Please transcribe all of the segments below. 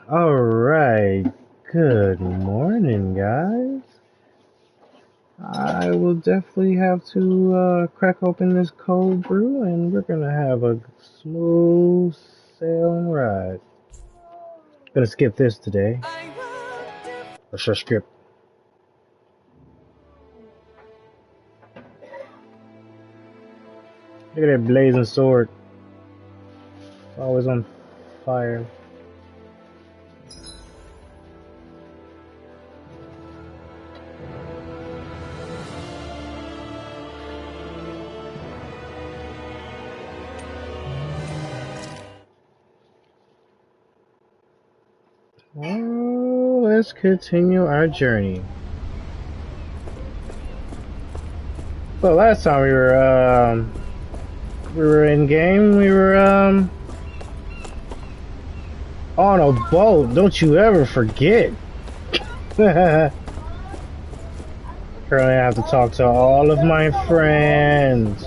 Alright, good morning, guys. I will definitely have to crack open this cold brew and we're gonna have a smooth sailing ride. Gonna skip this today. Or should I skip? Look at that blazing sword. It's always on fire. Oh, let's continue our journey. So last time we were in game, we were on a boat. Don't you ever forget. Currently I have to talk to all of my friends.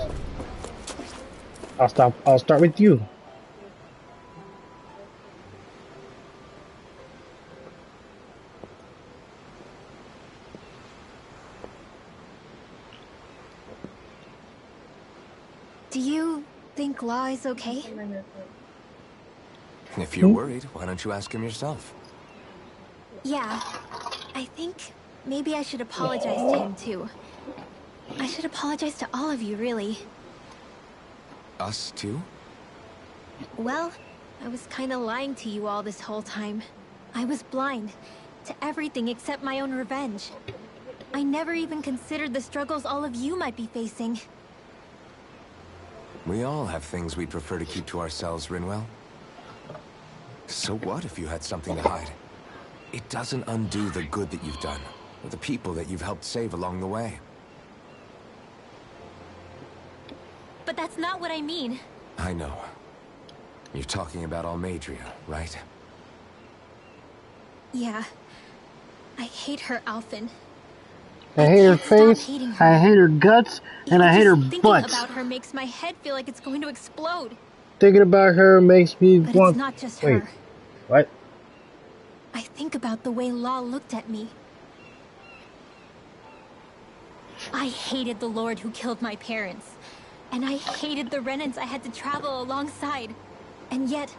I'll start with you. Do you think Law is okay? If you're worried, why don't you ask him yourself? Yeah, I think maybe I should apologize to him too. I should apologize to all of you, really. Us too? Well, I was kinda lying to you all this whole time. I was blind to everything except my own revenge. I never even considered the struggles all of you might be facing. We all have things we'd prefer to keep to ourselves, Rinwell. So what if you had something to hide? It doesn't undo the good that you've done, or the people that you've helped save along the way. But that's not what I mean. I know. You're talking about Almadria, right? Yeah. I hate her, Alphen. I hate her can't stop face, hating her. I hate her guts, and Even I hate her just thinking butt. about her makes my head feel like it's going to explode. Thinking about her makes me But want... it's not just Wait, her. what? I think about the way Law looked at me. I hated the Lord who killed my parents. And I hated the Renans I had to travel alongside. And yet,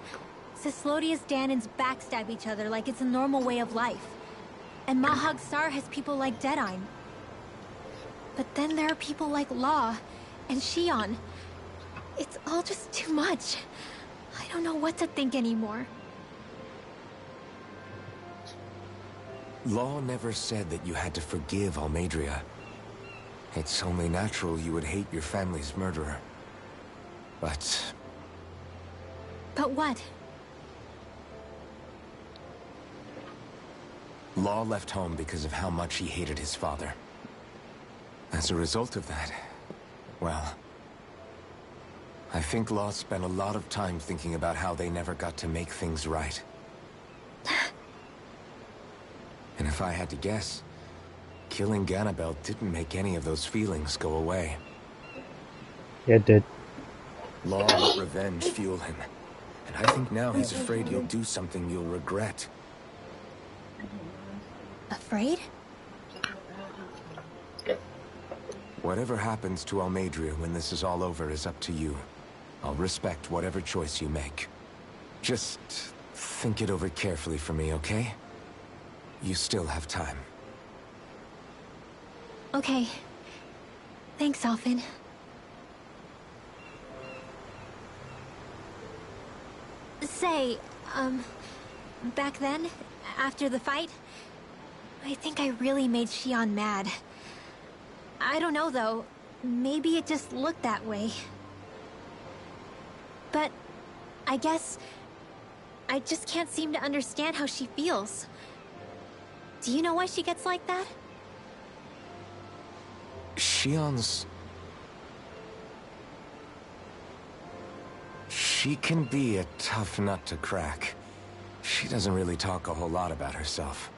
Cislodius Danans backstab each other like it's a normal way of life. And Mahag Sar has people like Deadine. But then there are people like Law and Shion. It's all just too much. I don't know what to think anymore. Law never said that you had to forgive Almadria. It's only natural you would hate your family's murderer. But what? Law left home because of how much he hated his father. As a result of that, well, I think Law spent a lot of time thinking about how they never got to make things right. And if I had to guess, killing Ganabel didn't make any of those feelings go away. Yeah, it did. Law let revenge fuel him. And I think now he's afraid you'll do something you'll regret. Afraid? Whatever happens to Almadria when this is all over is up to you. I'll respect whatever choice you make. Just think it over carefully for me, okay? You still have time. Okay. Thanks, Alphen. Say, back then, after the fight, I think I really made Shion mad. I don't know, though. Maybe it just looked that way. But I guess I just can't seem to understand how she feels. Do you know why she gets like that? Shion's... She can be a tough nut to crack. She doesn't really talk a whole lot about herself.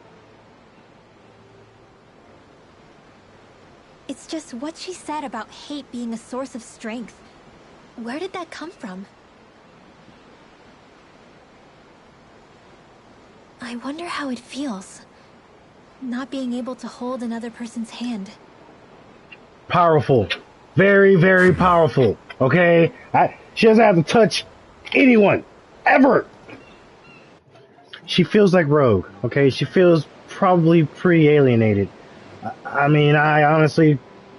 It's just what she said about hate being a source of strength. Where did that come from? I wonder how it feels. Not being able to hold another person's hand. Powerful. Very, very powerful. Okay? She doesn't have to touch anyone. Ever. She feels like Rogue. Okay? She feels probably pretty alienated. I mean, I honestly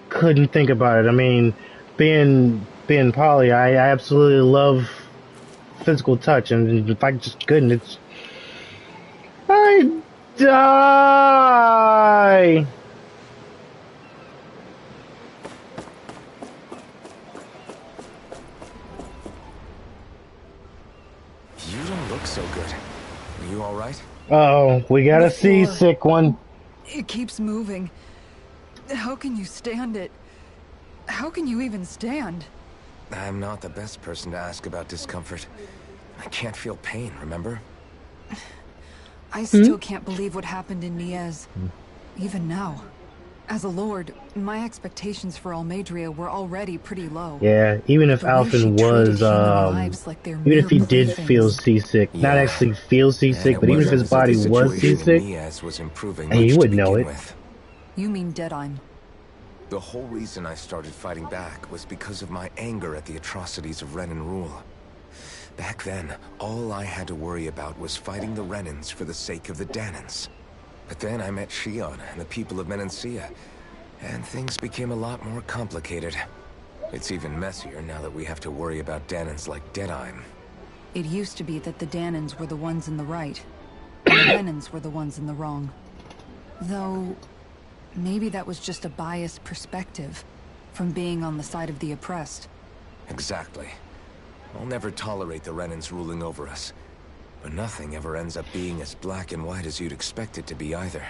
couldn't think about it. I mean, being poly, I absolutely love physical touch, and if I just couldn't, I'd die. You don't look so good. Are you all right? Oh, we got a The floor. seasick one. It keeps moving. How can you stand it? How can you even stand? I'm not the best person to ask about discomfort. I can't feel pain, remember? I still can't believe what happened in Niez. Even now. As a lord, my expectations for Almadria were already pretty low. Yeah, even if The way she Alphin treated was, human lives like they're even if he mere did feel playthings. seasick, not Yeah. actually feel And seasick, it but even if wasn't his as if body the was situation seasick, in Niaz was improving and much you would to know begin it. with. You mean Deadheim? The whole reason I started fighting back was because of my anger at the atrocities of Renan rule. Back then, all I had to worry about was fighting the Renans for the sake of the Danans. But then I met Shion and the people of Menancia, and things became a lot more complicated. It's even messier now that we have to worry about Danans like Deadheim. It used to be that the Danans were the ones in the right, and the Renans were the ones in the wrong. Though, maybe that was just a biased perspective from being on the side of the oppressed. Exactly. I'll never tolerate the Renans ruling over us. But nothing ever ends up being as black and white as you'd expect it to be either.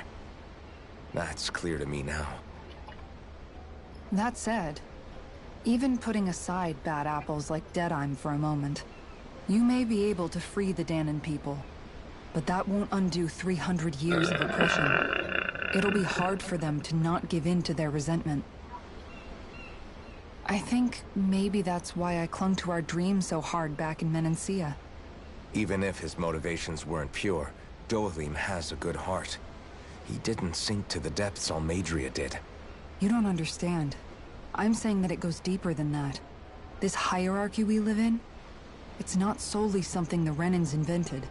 That's clear to me now. That said, even putting aside bad apples like Deadheim for a moment, you may be able to free the Danan people, but that won't undo 300 years of oppression. It'll be hard for them to not give in to their resentment. I think maybe that's why I clung to our dream so hard back in Menancia. Even if his motivations weren't pure, Dohalim has a good heart. He didn't sink to the depths Almadria did. You don't understand. I'm saying that it goes deeper than that. This hierarchy we live in, it's not solely something the Renans invented.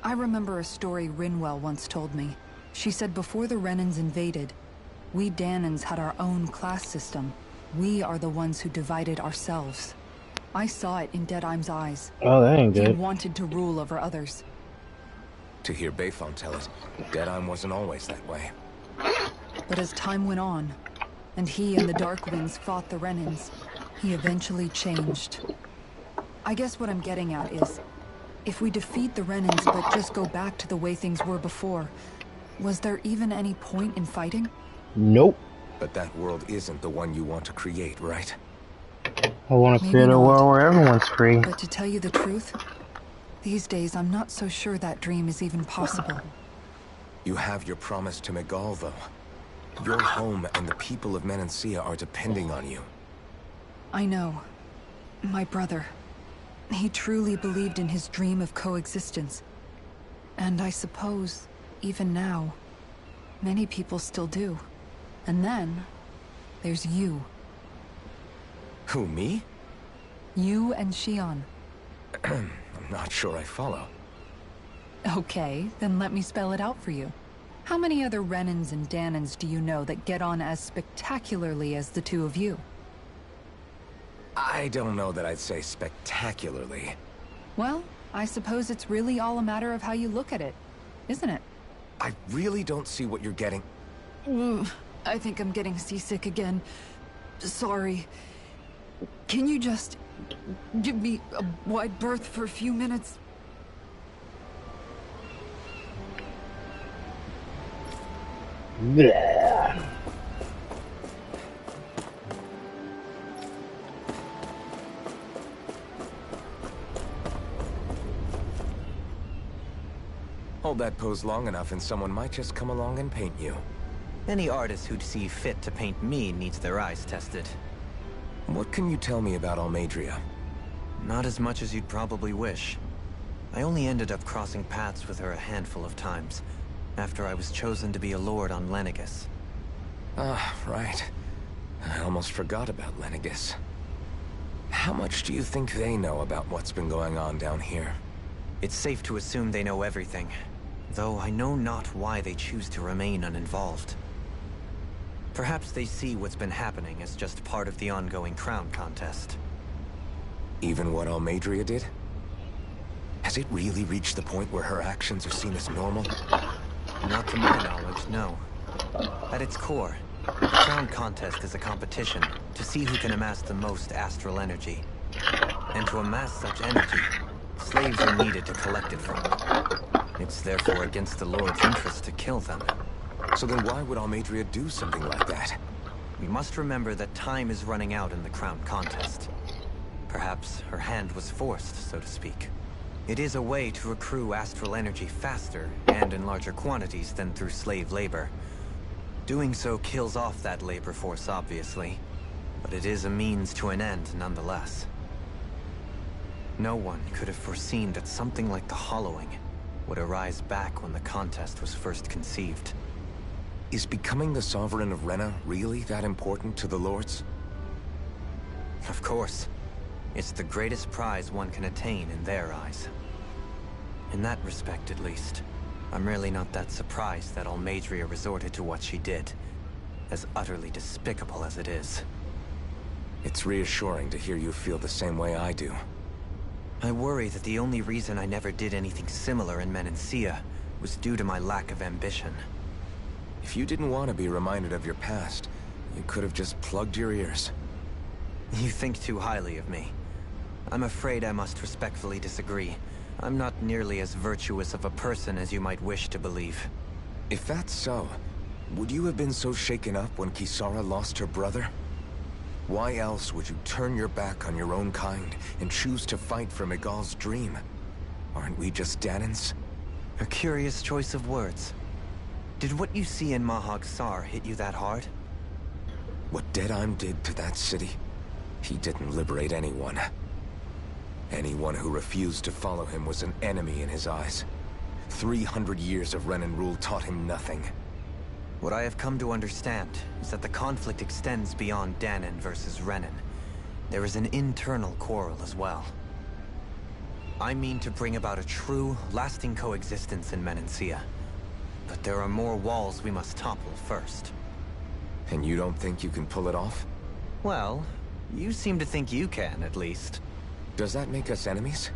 I remember a story Rinwell once told me. She said before the Renans invaded, we Danans had our own class system. We are the ones who divided ourselves. I saw it in Deadheim's eyes. Oh, that ain't He good. wanted to rule over others. To hear Bayfon tell it, Deadheim wasn't always that way. But as time went on, and he and the Darkwings fought the Renans, he eventually changed. I guess what I'm getting at is, if we defeat the Renans but just go back to the way things were before, was there even any point in fighting? Nope. But that world isn't the one you want to create, right? I want to Maybe create a not. world where everyone's free. But to tell you the truth, these days I'm not so sure that dream is even possible. You have your promise to Megal, though. Your home and the people of Menancia are depending on you. I know. My brother. He truly believed in his dream of coexistence. And I suppose, even now, many people still do. And then, there's you. Who, me? You and Shion. I'm not sure I follow. Okay, then let me spell it out for you. How many other Renans and Danans do you know that get on as spectacularly as the two of you? I don't know that I'd say spectacularly. Well, I suppose it's really all a matter of how you look at it, isn't it? I really don't see what you're getting. I think I'm getting seasick again. Sorry. Can you just give me a wide berth for a few minutes? Bleh. Hold that pose long enough and someone might just come along and paint you. Any artist who'd see fit to paint me needs their eyes tested. What can you tell me about Almadria? Not as much as you'd probably wish. I only ended up crossing paths with her a handful of times, after I was chosen to be a lord on Lenegus. Ah, right. I almost forgot about Lenegus. How much do you think they know about what's been going on down here? It's safe to assume they know everything, though I know not why they choose to remain uninvolved. Perhaps they see what's been happening as just part of the ongoing crown contest. Even what Almadria did? Has it really reached the point where her actions are seen as normal? Not to my knowledge, no. At its core, the crown contest is a competition to see who can amass the most astral energy. And to amass such energy, slaves are needed to collect it from. It's therefore against the Lord's interest to kill them. So then why would Almadria do something like that? We must remember that time is running out in the crown contest. Perhaps her hand was forced, so to speak. It is a way to accrue astral energy faster and in larger quantities than through slave labor. Doing so kills off that labor force, obviously, but it is a means to an end nonetheless. No one could have foreseen that something like the Hollowing would arise back when the contest was first conceived. Is becoming the Sovereign of Rena really that important to the Lords? Of course. It's the greatest prize one can attain in their eyes. In that respect, at least, I'm really not that surprised that Almadria resorted to what she did, as utterly despicable as it is. It's reassuring to hear you feel the same way I do. I worry that the only reason I never did anything similar in Menancia was due to my lack of ambition. If you didn't want to be reminded of your past, you could have just plugged your ears. You think too highly of me. I'm afraid I must respectfully disagree. I'm not nearly as virtuous of a person as you might wish to believe. If that's so, would you have been so shaken up when Kisara lost her brother? Why else would you turn your back on your own kind and choose to fight for Miguel's dream? Aren't we just Danans? A curious choice of words. Did what you see in Mahag Sar hit you that hard? What Deadheim did to that city, he didn't liberate anyone. Anyone who refused to follow him was an enemy in his eyes. 300 years of Renan rule taught him nothing. What I have come to understand is that the conflict extends beyond Danan versus Renan. There is an internal quarrel as well. I mean to bring about a true, lasting coexistence in Menancia. But there are more walls we must topple first. And you don't think you can pull it off? Well, you seem to think you can, at least. Does that make us enemies?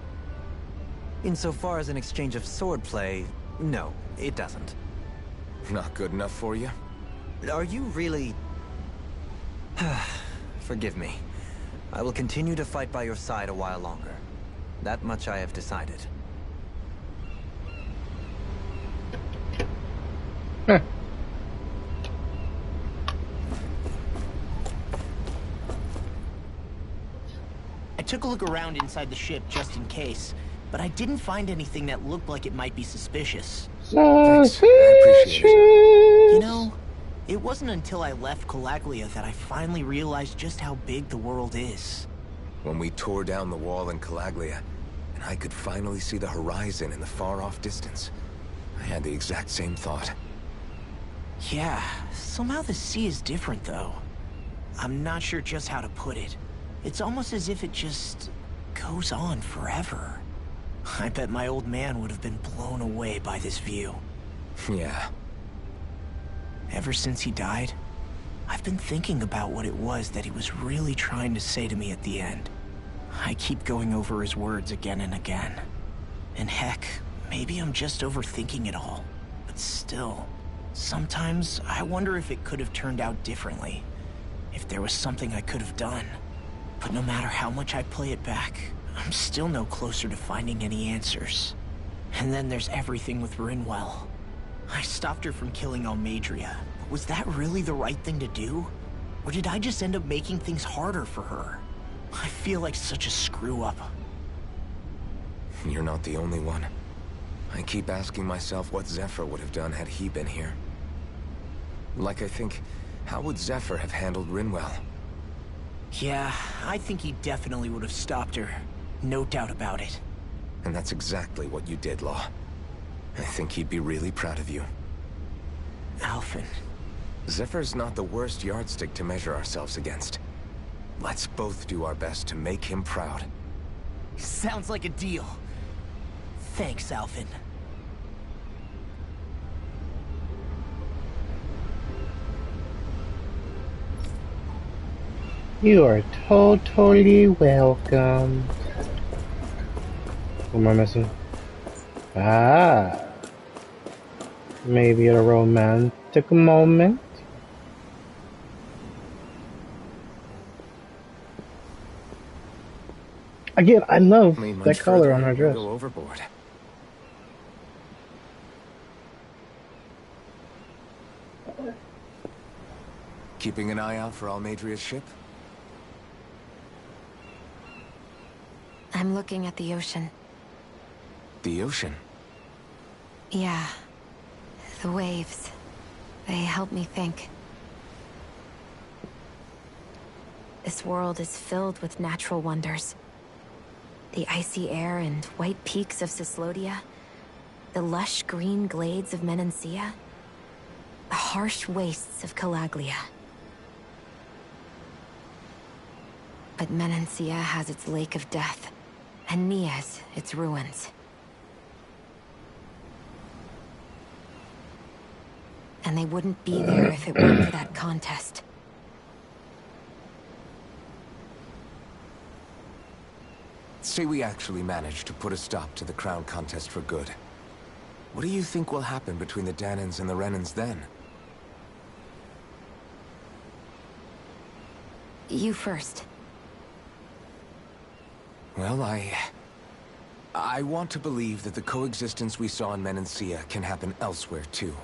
Insofar as an exchange of swordplay, no, it doesn't. Not good enough for you? Are you really... Forgive me. I will continue to fight by your side a while longer. That much I have decided. Huh. I took a look around inside the ship just in case, but I didn't find anything that looked like it might be suspicious. Thanks. I appreciate it. You know, it wasn't until I left Calaglia that I finally realized just how big the world is. When we tore down the wall in Calaglia, and I could finally see the horizon in the far-off distance, I had the exact same thought. Yeah, somehow the sea is different though. I'm not sure just how to put it. It's almost as if it just goes on forever. I bet my old man would have been blown away by this view. Yeah. Ever since he died, I've been thinking about what it was that he was really trying to say to me at the end. I keep going over his words again and again. And heck, maybe I'm just overthinking it all. But still, sometimes I wonder if it could have turned out differently. If there was something I could have done. But no matter how much I play it back, I'm still no closer to finding any answers. And then there's everything with Rinwell. I stopped her from killing Almadria, but was that really the right thing to do? Or did I just end up making things harder for her? I feel like such a screw-up. You're not the only one. I keep asking myself what Zephyr would have done had he been here. Like I think, how would Zephyr have handled Rinwell? Yeah, I think he definitely would have stopped her. No doubt about it. And that's exactly what you did, Law. I think he'd be really proud of you. Alphen. Zephyr's not the worst yardstick to measure ourselves against. Let's both do our best to make him proud. Sounds like a deal. Thanks, Alphen. You are totally welcome. What am I missing? Ah, maybe a romantic moment. Again, I love Lean that much color further, on her you'll dress. go overboard. Keeping an eye out for Almadria's ship? I'm looking at the ocean. The ocean? Yeah. The waves. They help me think. This world is filled with natural wonders. The icy air and white peaks of Cyslodia. The lush green glades of Menancia. The harsh wastes of Calaglia. But Menancia has its Lake of Death, and Nias its ruins. And they wouldn't be there if it weren't for that contest. Say we actually managed to put a stop to the crown contest for good. What do you think will happen between the Danans and the Renans then? You first. Well, I want to believe that the coexistence we saw in Menancia can happen elsewhere, too.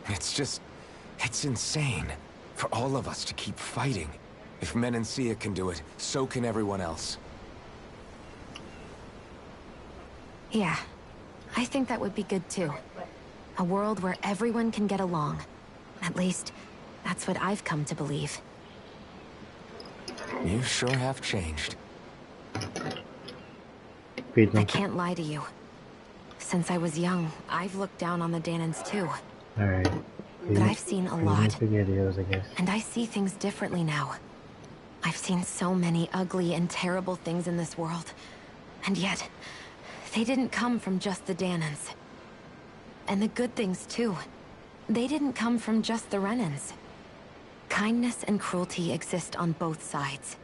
It's insane for all of us to keep fighting. If Menancia can do it, so can everyone else. Yeah, I think that would be good too. A world where everyone can get along. At least, that's what I've come to believe. You sure have changed. Feed me. I can't lie to you. Since I was young, I've looked down on the Danans too. Alright. But I've seen a lot. SpaghettiOs, I guess. And I see things differently now. I've seen so many ugly and terrible things in this world. And yet, they didn't come from just the Danans. And the good things too. They didn't come from just the Renans. Kindness and cruelty exist on both sides.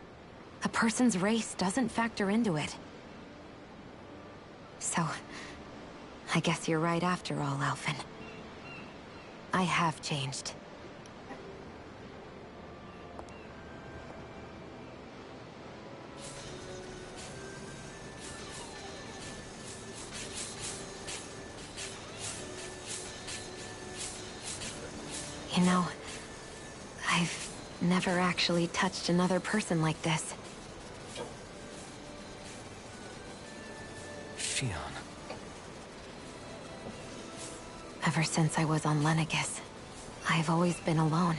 A person's race doesn't factor into it. So, I guess you're right after all, Alphen. I have changed. You know, I've never actually touched another person like this. Shion. Ever since I was on Lenegis, I've always been alone.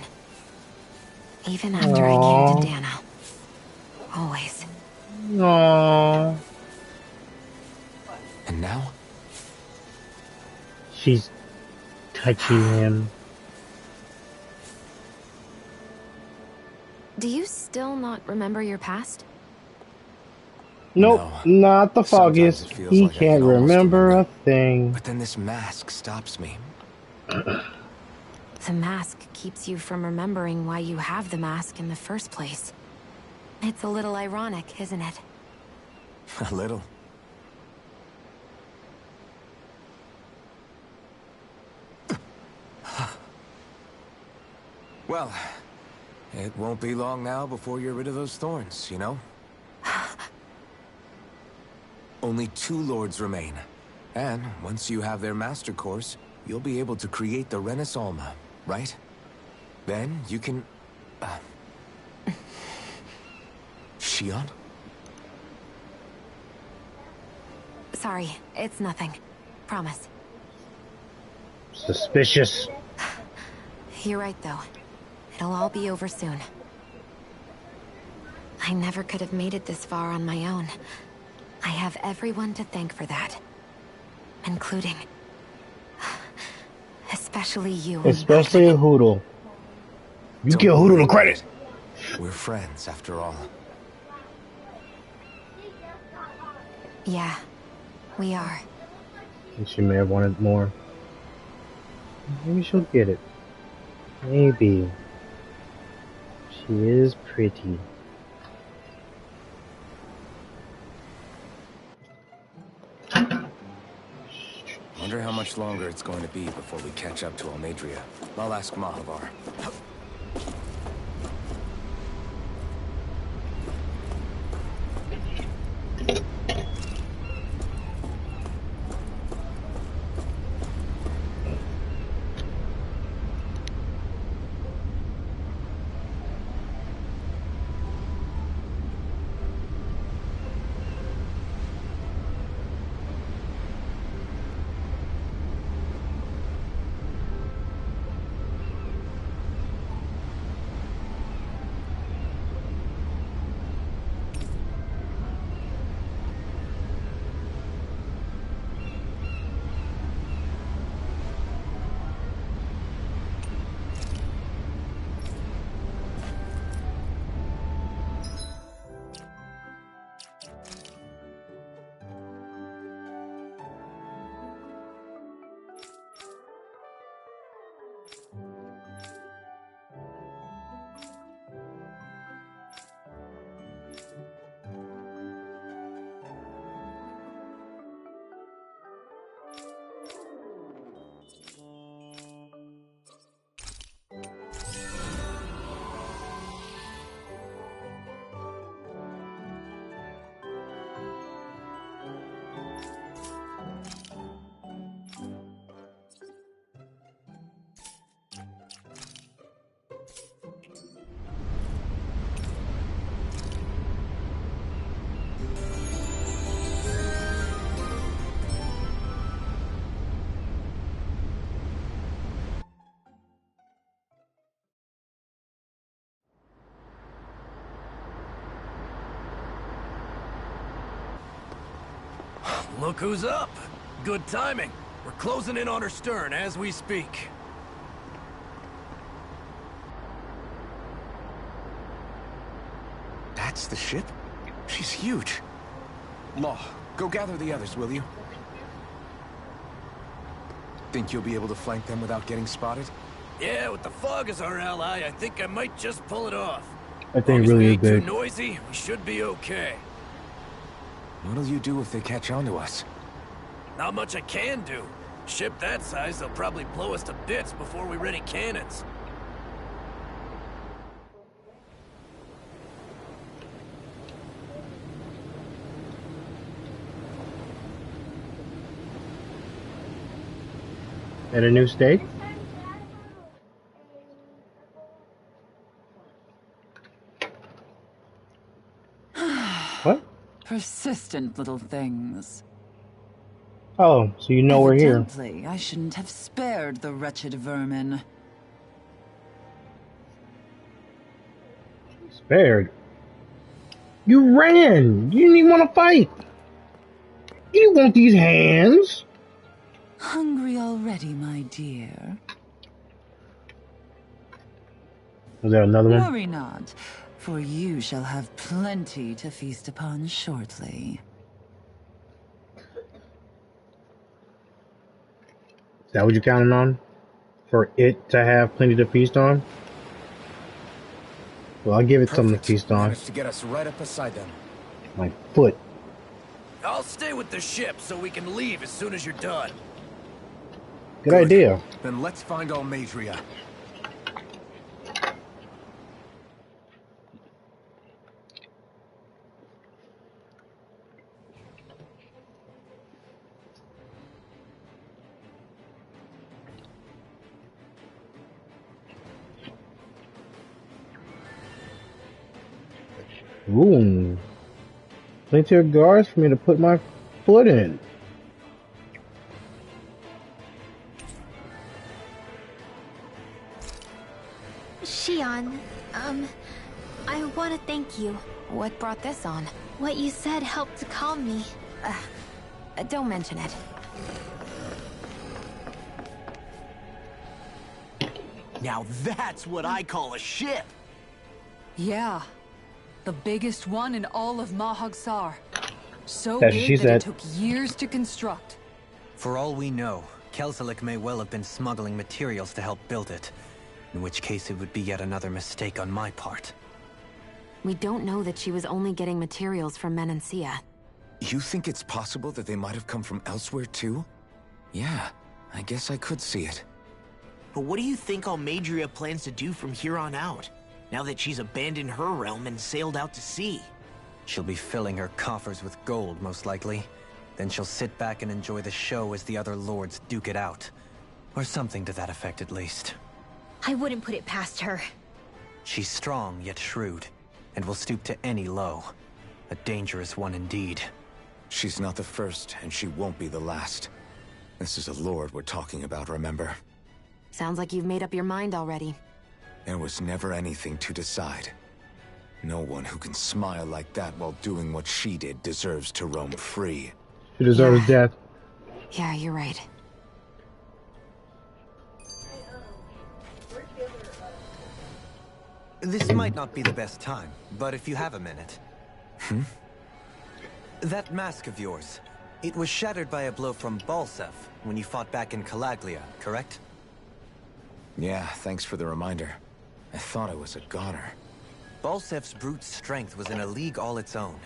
Even after I came to Dana. Always. Aww. And now? She's touching him. Do you still not remember your past? Nope, No. not the Sometimes foggiest. it feels He like I can't can almost remember remember. a thing. But then this mask stops me. The mask keeps you from remembering why you have the mask in the first place. It's a little ironic, isn't it? A little. Well, it won't be long now before you're rid of those thorns, you know? Only 2 lords remain. And once you have their master course, you'll be able to create the Renis Alma, right? Then you can... Shion? Sorry, it's nothing. Promise. Suspicious. You're right, though. It'll all be over soon. I never could have made it this far on my own. I have everyone to thank for that. Including... especially you. Especially a Hoodle. You Don't give Hoodle worry the about credit. it. We're friends, after all. Yeah, we are. And she may have wanted more. Maybe she'll get it. Maybe. She is pretty. Wonder how much longer it's going to be before we catch up to Almadria. I'll ask Mahavar. Look who's up! Good timing. We're closing in on her stern as we speak. That's the ship? She's huge. Law, go gather the others, will you? Think you'll be able to flank them without getting spotted? Yeah, with the fog as our ally, I think I might just pull it off. I As long think as we really ain't too big. noisy, we should be okay. What'll you do if they catch on to us? Not much I can do. Ship that size, they'll probably blow us to bits before we ready cannons. At a new state? What? Persistent little things. Oh, so you know we're here. Evidently, I shouldn't have spared the wretched vermin. Spared. You ran. You didn't even want to fight. You didn't want these hands. Hungry already, my dear? Was there another one? Worry not, for you shall have plenty to feast upon shortly. Is that what you're counting on? For it to have plenty to feast on? Well, I'll give it something to Perfect. feast on. Managed to get us right up beside them. My foot. I'll stay with the ship so we can leave as soon as you're done. Good idea. Then let's find Almadria. Ooh. Plenty of guards for me to put my foot in. Shion, I want to thank you. What brought this on? What you said helped to calm me. Don't mention it. Now that's what I call a ship! Yeah. The biggest one in all of Mahagsar. So That's what she big that it said. took years to construct. For all we know, Kelselik may well have been smuggling materials to help build it. In which case it would be yet another mistake on my part. We don't know that she was only getting materials from Menancia. You think it's possible that they might have come from elsewhere too? Yeah, I guess I could see it. But what do you think Almadria plans to do from here on out, now that she's abandoned her realm and sailed out to sea? She'll be filling her coffers with gold, most likely. Then she'll sit back and enjoy the show as the other lords duke it out. Or something to that effect, at least. I wouldn't put it past her. She's strong, yet shrewd, and will stoop to any low. A dangerous one indeed. She's not the first, and she won't be the last. This is a lord we're talking about, remember? Sounds like you've made up your mind already. There was never anything to decide. No one who can smile like that while doing what she did deserves to roam free. She deserves death. Yeah, you're right. This might not be the best time, but if you have a minute. That mask of yours, it was shattered by a blow from Balsef when you fought back in Calaglia, correct? Yeah, thanks for the reminder. I thought I was a goner. Balsef's brute strength was in a league all its own,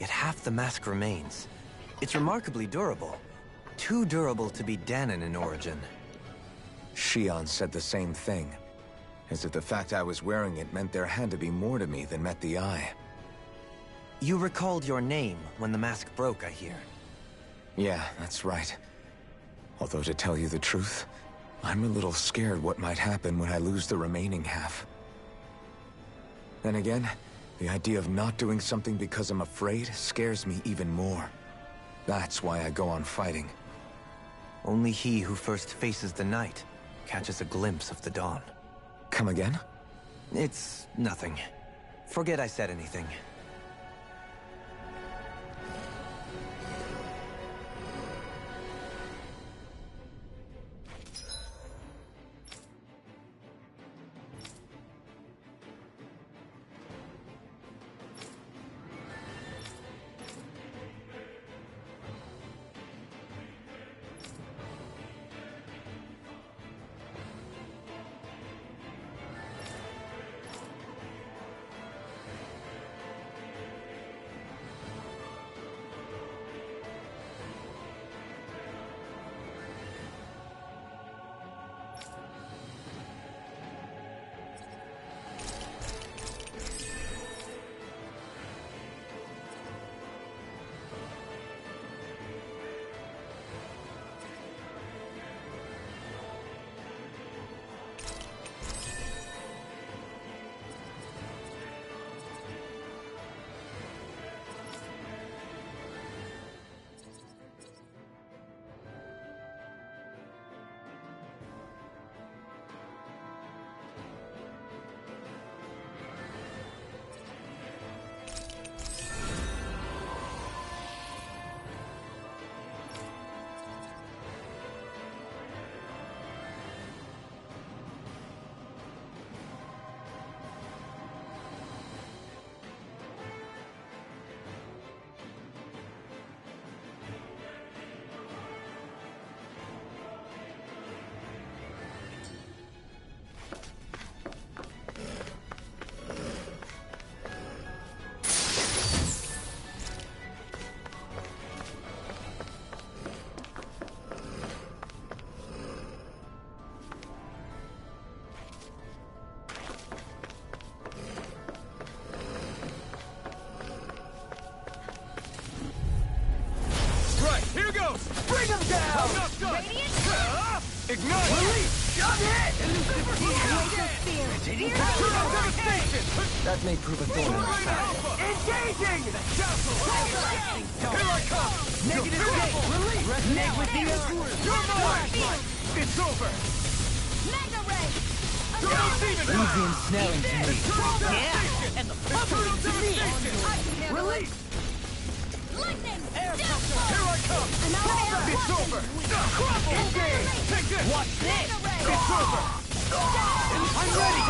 yet half the mask remains. It's remarkably durable. Too durable to be Danon in origin. Shion said the same thing. As if the fact I was wearing it meant there had to be more to me than met the eye. You recalled your name when the mask broke, I hear. Yeah, that's right. Although to tell you the truth, I'm a little scared what might happen when I lose the remaining half. Then again, the idea of not doing something because I'm afraid scares me even more. That's why I go on fighting. Only he who first faces the night catches a glimpse of the dawn. Come again? It's nothing. Forget I said anything. Here goes! Bring him down! Radiant! Ignite! Release! I'm hit! That may prove a thorn in our side. Engaging! Here I come! Negative state! Release! Negative! You're mine! It's over! Mega Ray! Easy and snelling to me. Yeah! And the puzzle to me! Release! Lightning! Air pressure! Here I come! It's over! Okay! Take this! Watch this! It's over! I'm ready!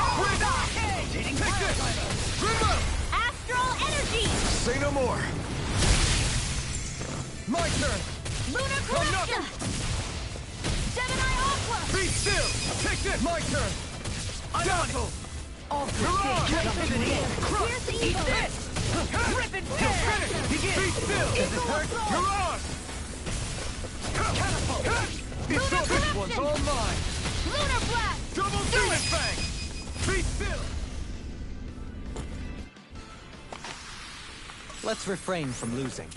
Take this! Remove! Astral energy! Say no more! My turn! Lunar corruption! Gemini Aqua! Be still! Take this! My turn! Dazzle! Mirage! Here's the evil! Rip and tear! Begin! Be still! Does it hurt? Mirage! Catapult! It's over! This one's all mine! Lunar blast! Double demon fang! Be still! Let's refrain from losing.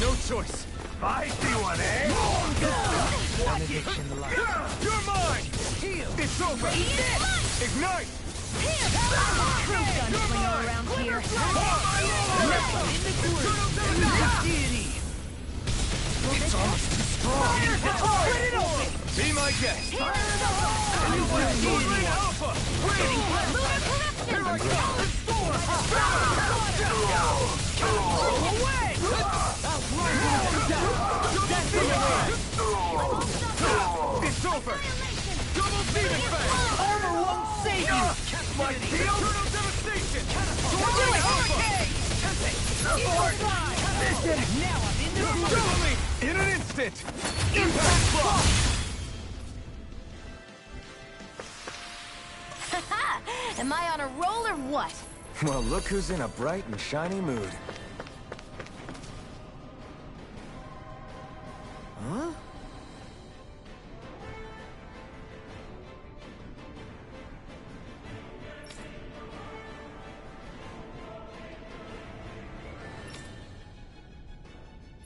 No choice. I see one, eh? Benediction light. You're mine! Heal! It's over! Ignite! Around here. It's almost too strong! Split it open! Be my guest! Alpha! Waiting! Here I come! Away! It's over! Double demon fang! Armor won't save you! My deal? Turtle devastation! Sword hurricane! Mission! Now I'm in the groove! In an instant! Impact block! Am I on a roll or what? Well, look who's in a bright and shiny mood. Huh?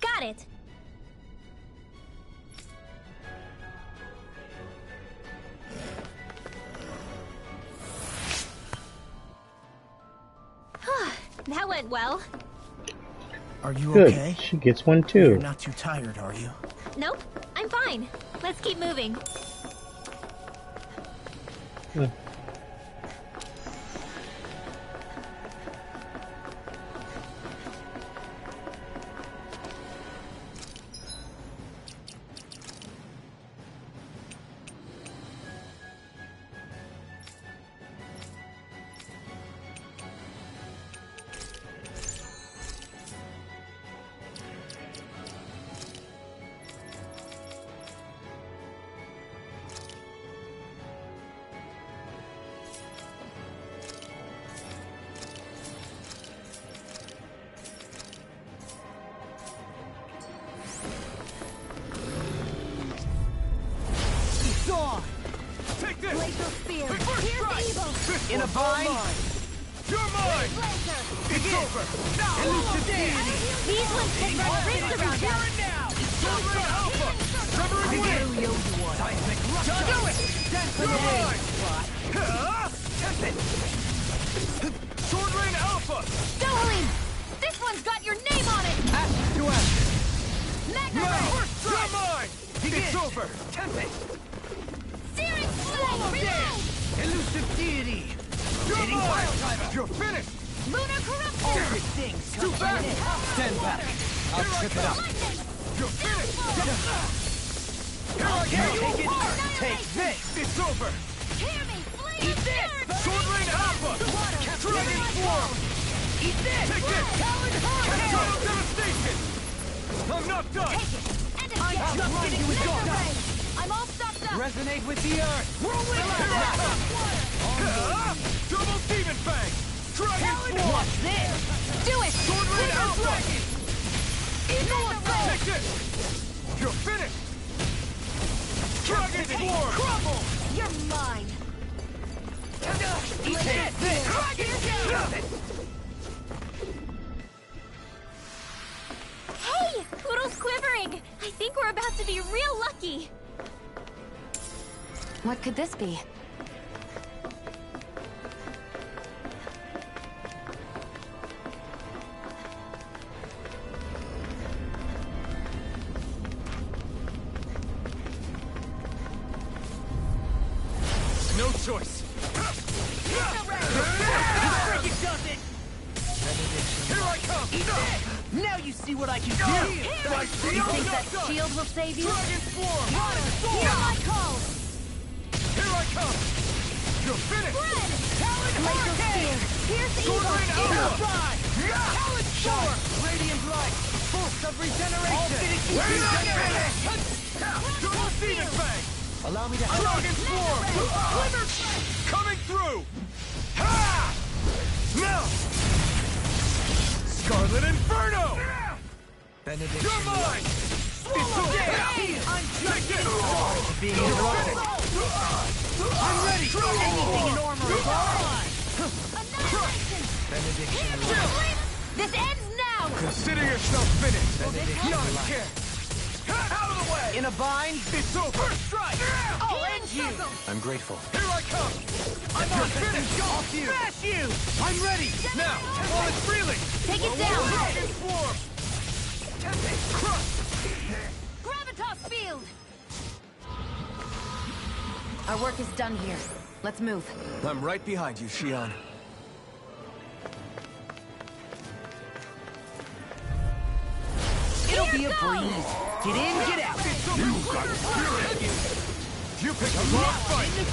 Got it. That went well. Are you Good. okay? She gets one You're too. not too tired, are you? Nope, I'm fine. Let's keep moving. Hmm. Take this! Laser spear. First Here's strike! the evil. This In a one's all bind? mine. You're mine! Laser. It's over! Elusive deity! These ones can run rings around Here us. and now! Silver Alpha! Severing Wind! Seismic Do it! You're mine! Test it! Sword Rain Alpha! Dohalim! This one's got your name on it! Ash to ash. Magna Now! Ray! You're mine! It's over! Tempest. Searing Flame! Reload! Elusive deity. You're Hitting mine! fire driver. You're finished! Lunar corruption! All good things Too come fast! to an end. Stand back. I'll trip it up. Lightning! You're finished! Here I Here come! you are. Take this. It's over! Hear me! Flame Eat this. Sword Rain Alpha! Dragon Swarm! Eat this. Take this! Talon hurricane. Total devastation! I'm not done! And a I'm jet. just getting with Magna your Ray! I'm all stocked up! Resonate with the earth. Whirlwind Caraca! Double Demon Fang! Dragon Swarm! What's this? Do it! Sword Rain Lunar Alpha! Dragon! Eagle Ray! Take this! You're finished! Dragon Swarm! Crumble. You're mine! Eat this. Dragon Hey! Poodle's quivering! I think we're about to be real lucky! What could this be? choice. Here I come! Now you see what I can do! You think that shield will save you? Dragon form! Hear my call! Here I come! You're finished! Glacial spear! Pierce the Sword evil! Rain Alpha! Talon Shower! Radiant Light! Pulse of Regeneration! Double Demon Fang! Allow me to help. Dragon form! Glimmer Fang! Coming through! Ha! Now! Scarlet Inferno! Benediction. You're mine! It's over! I'm Take this! being interrupted! I'm ready! Anything in armor is mine! Benediction. This ends now! Consider yourself finished! Not a chance! Out of the way! In a bind, It's over! First strike! I'll end you! I'm grateful. Here I come! I'm You're on finished! I'll smash you! I'm ready! Now, while it's freely! Take it down! Dragon form! Crush! Gravitas field! Our work is done here. Let's move. I'm right behind you, Xion. It'll be a breeze. Get in, get out. You picked the wrong fight! They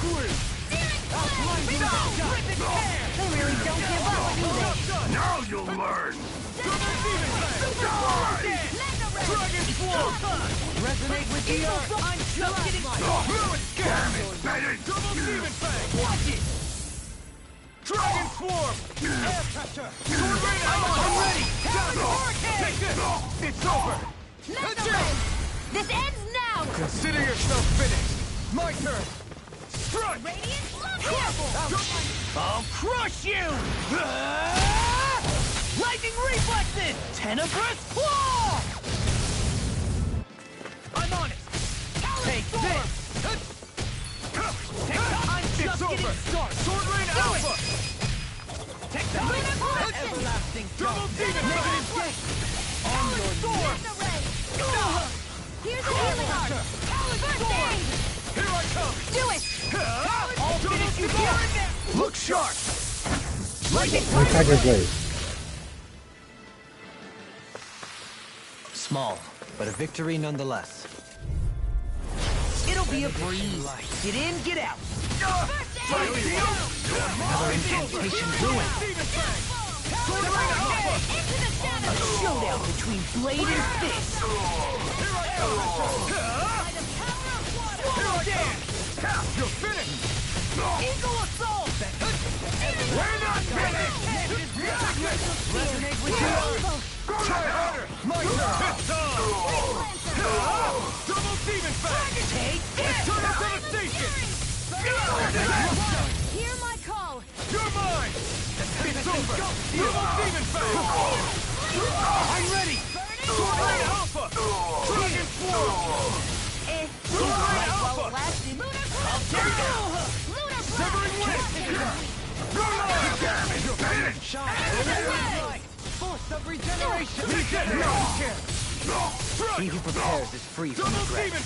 really don't give up, do they? Now you'll learn! Dragon form! Resonate with the earth. I'm just getting started. Damn it, Bennett! Double Demon Fang! Watch it! Dragon form! Air pressure! Sword Rain Alpha! I'm ready! Take this! It's over! This ends now! Consider yourself finished! My turn! Strike! Radiant I'll crush you! Lightning reflexes! Tenebrous claw! I'm on it! Take this! I'm just It's over! getting started! Sword Rain Alpha! Take that! Everlasting Double Demon Fang! on your door! Here's a healing art! First aid! Here I come! Do it! I'll finish you here and now! Look sharp! Lightning Tiger Blade. Small, but a victory nonetheless. It'll be a breeze. Get in, get out. Another incantation ruined. A showdown between blade and fist. You're finished! Eagle assault. We're not finished! Resonate with the earth. Try harder! My turn! It's on! Double Demon Fang! Take this. Eternal Devastation! Hear my call! You're mine! It's over! Double Demon Fang! I'm ready. Sword Rain Alpha! Dragon Form! Sword Rain Alpha! Severing Wind! You're finished! Force of regeneration. Take it! No chance! He Strike! who prepares is free from Double regret. Demon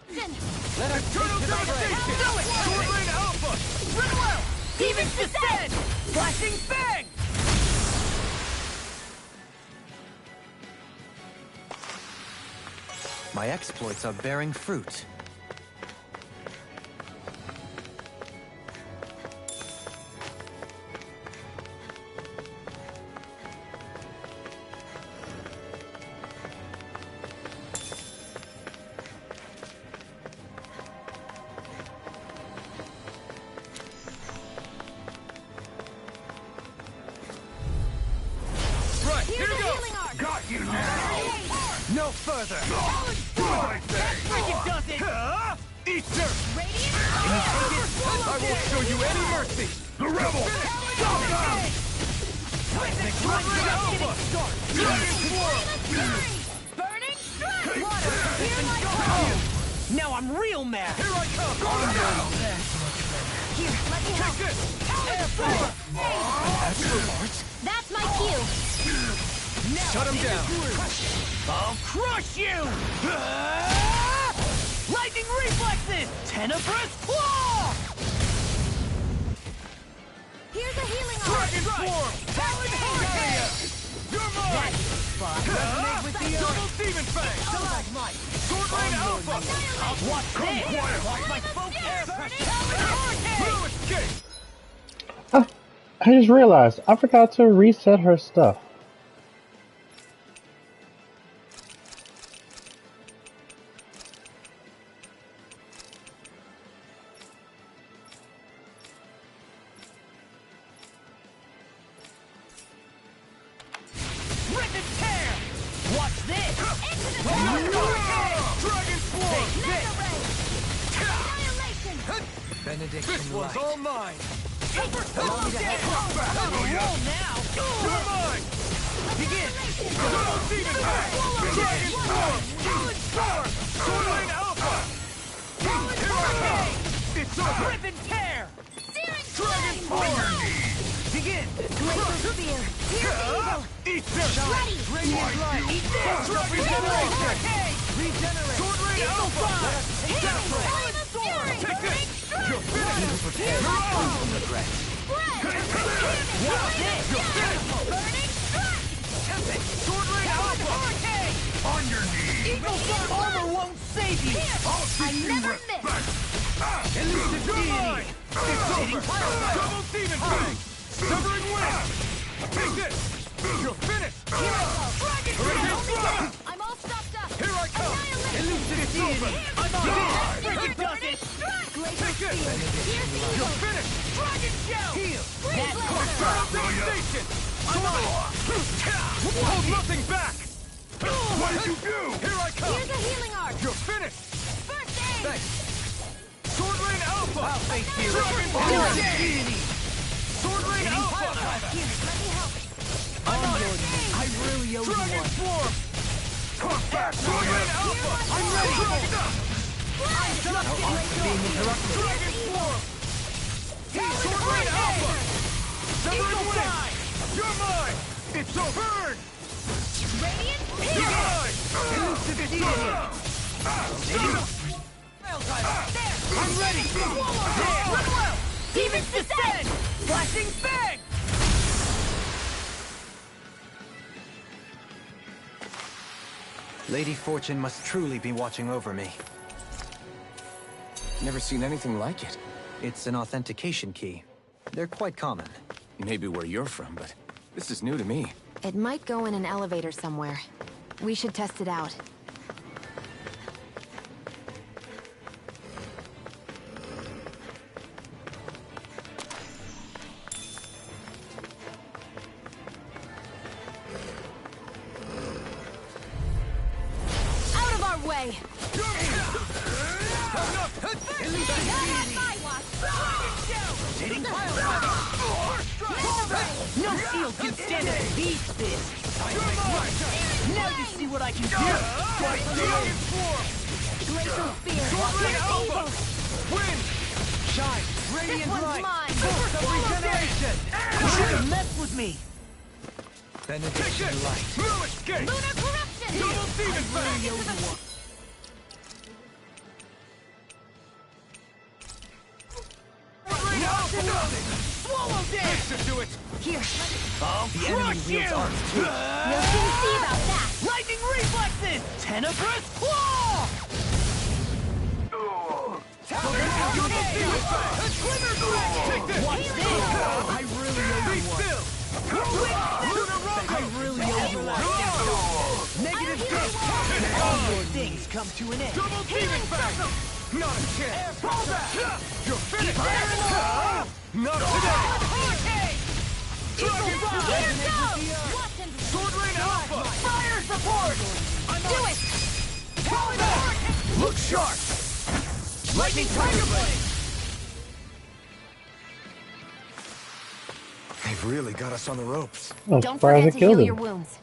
Fang! Let us Eternal Devastation! Sword Rain Alpha! Rinwell. Demons descend. Flashing bang. My exploits are bearing fruit. Right, here Here's a goes! healing art! Got you now! No further! Freaking does it. Eat dirt! Radiant I won't show you any mercy! The rebel! Dragon Form! burning strike! Water, hear my call! Now I'm real mad. Here I come! Here, let me help. Take this! That's my cue! Shut him down! I'll crush you. Lightning Lightning reflexes! Tenebrous claw! Here's a healing Dragon form! Talon hurricane! You're mine! Resonate with the double demon fang! Sword Rain Alpha! Watch this! Watch my focus! Talon hurricane! Blue escape! Oh, I just realized I forgot to reset her stuff. Rip and tear! Watch this! Dragon Swarm! Benediction This one's light. all mine! Allow me to head roll now! You're mine! Begin! Double demon back! Dragon Swarm! Talon Storm! Sword Rain Alpha! Talon Hurricane! It's over! Rip and tear! Dragon Swarm! Begin! Glacial Spear. Here's evil. Eat this! Ready. Radiant light! Eat this! Dragon Regeneration! Regenerate. Sword Rain Alpha! Talon of Fury. Take this! You're finished! Prepare You're for on! regret. Watch this! You're finished! Burning strike. Sword Rain Alpha! Hurricane! On your knees! Eagle Form armor won't save you! I'll I never miss. Elusive deity! It's over! Double demon fang! Severing wind! Take this! You're finished! Dragon Hurricane! I'm all stopped up. Here I come! Elusive deity! I'm on this! Freaking does it! Glacial Take Spear. this! Here's You're evil. finished! Dragon Shell! Heal! Freeze laser. Eternal devastation! I'm on it! Hold nothing back! What did you do? Here I come! Here's a healing arc. You're finished! First aid. Thanks! Sword Rain Alpha! I'll face you. Dragon Elusive Fury! deity. Sword Rain Alpha! Here, let me help. I'm on it! I really owe you Dragon one. Swarm! Come back, Sword Rain Alpha! I'm ready! Being interrupted. Dragon Swarm! Sword Rain Alpha! Severing Wind! You're mine! It's a burn! Radiant You're Spear. mine! Elusive It's deity. over! I'm ready! There! Run well! Demons descend. Flashing Fang! Lady Fortune must truly be watching over me. Never seen anything like it. It's an authentication key. They're quite common. Maybe where you're from, but this is new to me. It might go in an elevator somewhere. We should test it out. Out of our way. No shield can stand and beat this! Now you see what I can do! Dragon Swarm! Glacial Spear. Sword Rain Here's Alpha! evil. Wind! Shine. This Radiant one's light. mine. Force of regeneration. You shouldn't mess with me! Take Benediction this! light. Blue escape! Lunar corruption. Double demon fang! Rain Alpha! Swallow dance! Listen to it! Here. I'll The enemy crush you! wields arms too. We'll soon see about that. Lightning reflexes! Tenebrous claw! Watch this! I really owe you one. I really owe you one. Negative dick! All your things come to an end. Double demon fang! Not a chance! Fall back! You're finished! Not today! Dragon Here Fang! goes. Sword Rain Alpha! Fire support! Do it. Look sharp! Lightning Tiger Blade! They've really got us on the ropes. I'm Don't surprised forget I to heal killed your him. wounds.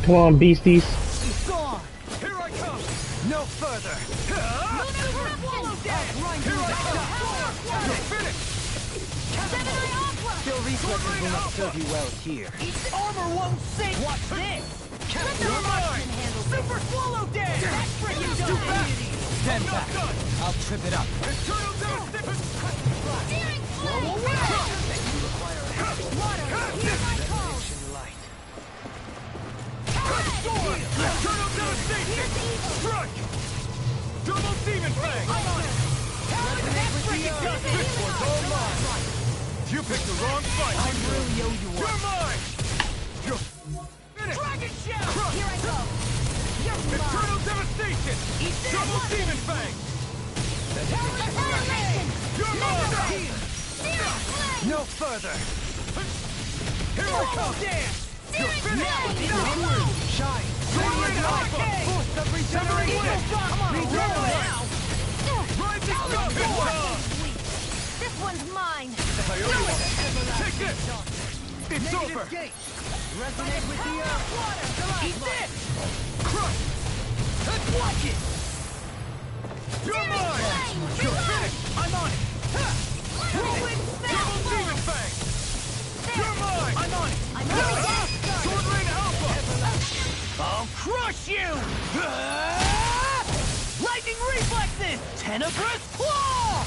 Come on, beasties. It's on. Here I come. No further. Here I come. You're finished. Still reflexes will not serve you well here. Armor won't sink. What's this? You're mine. Super swallow dance. That's for you. Too fast. Stand back. I'll trip it up. Eternal devastation. Steering Whoa, Water, hear my call. light. Sword. Eternal devastation. Strike. Double demon fang. This one's all mine. You picked the wrong fight. I'm real yo-yo. You're mine. You're finished. Dragon shell. Here I go. You're Eternal devastation. Double demon fang. Annihilation. You're mine. Steering flame. No further. Here I come. You're finished. Shine. Radiant alpha. Force of regeneration. Come on. Regenerate. Rising sun. This one's mine. Take this. It's over. Resonate with the earth. Eat this. Crush. Let's watch it. You're mine. You're finished. I'm on it. Double demon fang. You're mine. I'm on it. I'm on it. Sword Rain Alpha. I'll crush you. Lightning reflexes. Tenebrous claw.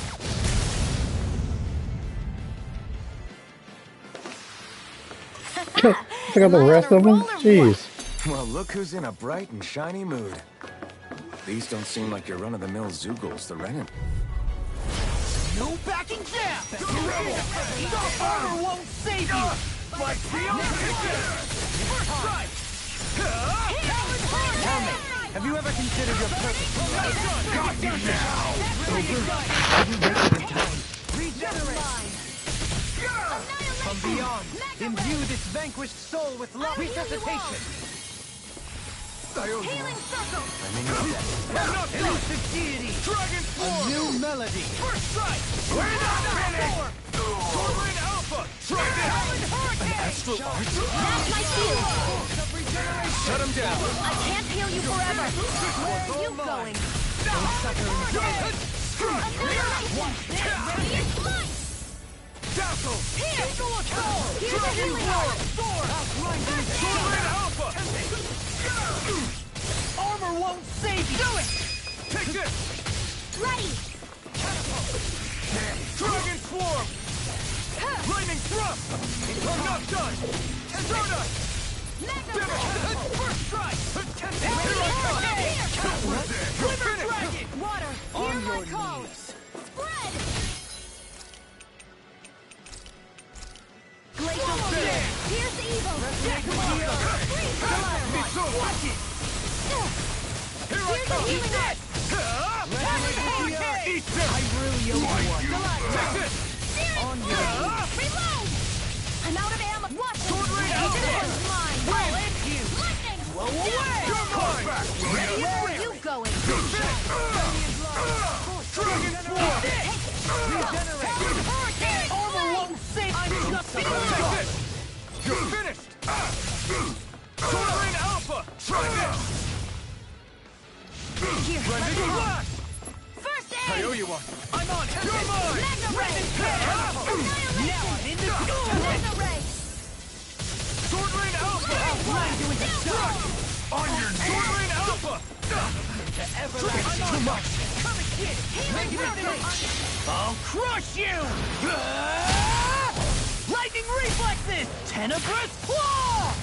I forgot the rest of them. Jeez. Well, look who's in a bright and shiny mood. These don't seem like your run-of-the-mill Zoogles, the Renin. No backing down. The rebel. The armor won't save you. My field first strike. Tell me, have you ever considered your purpose? Got you now. Regenerate. From beyond, imbue this vanquished soul with love. Resuscitation. Healing circle. Elusive deity. Dragon A Sword. new melody. First strike. We're not finished. Sword Rain Alpha. Try this. Astral Arts. That's my shield. Shut him down. I can't heal you forever. Where are you going? Radiant light. Dazzle. Here. Here's the Dragon healing Roar. art. Sword Rain Alpha. Armor won't save you. Do it. Take this. Ready. Dragon Swarm. Lightning Thrust. I'm not done. Soda. First strike. Here I come. You're finished. Water, hear my call. Spread. Glacial Spear. Here's the evil. Freeze color. Watch it. Here I come. Here's the healing. Eat this. I really owe you one. Take this. Reload. I'm out of ammo. Watch it. Sword Rain Alpha. This one's mine. Win. I'll end you. Lightning. Blow away. You're mine. Where are you going? Dragon Swarm. Regenerate. Armor won't save. I'm just Take this. You're finished. Sword Rain Alpha. Try this. Here. Rending Blast. First I aid. owe you one. I'm on it. You're mine. Magna Ray. Now I'm in the school. Magna Ray. Sword Rain Alpha. On your knees. Sword Rain Alpha. Too much. I'll crush you. Lightning reflexes. Tenebrous claw.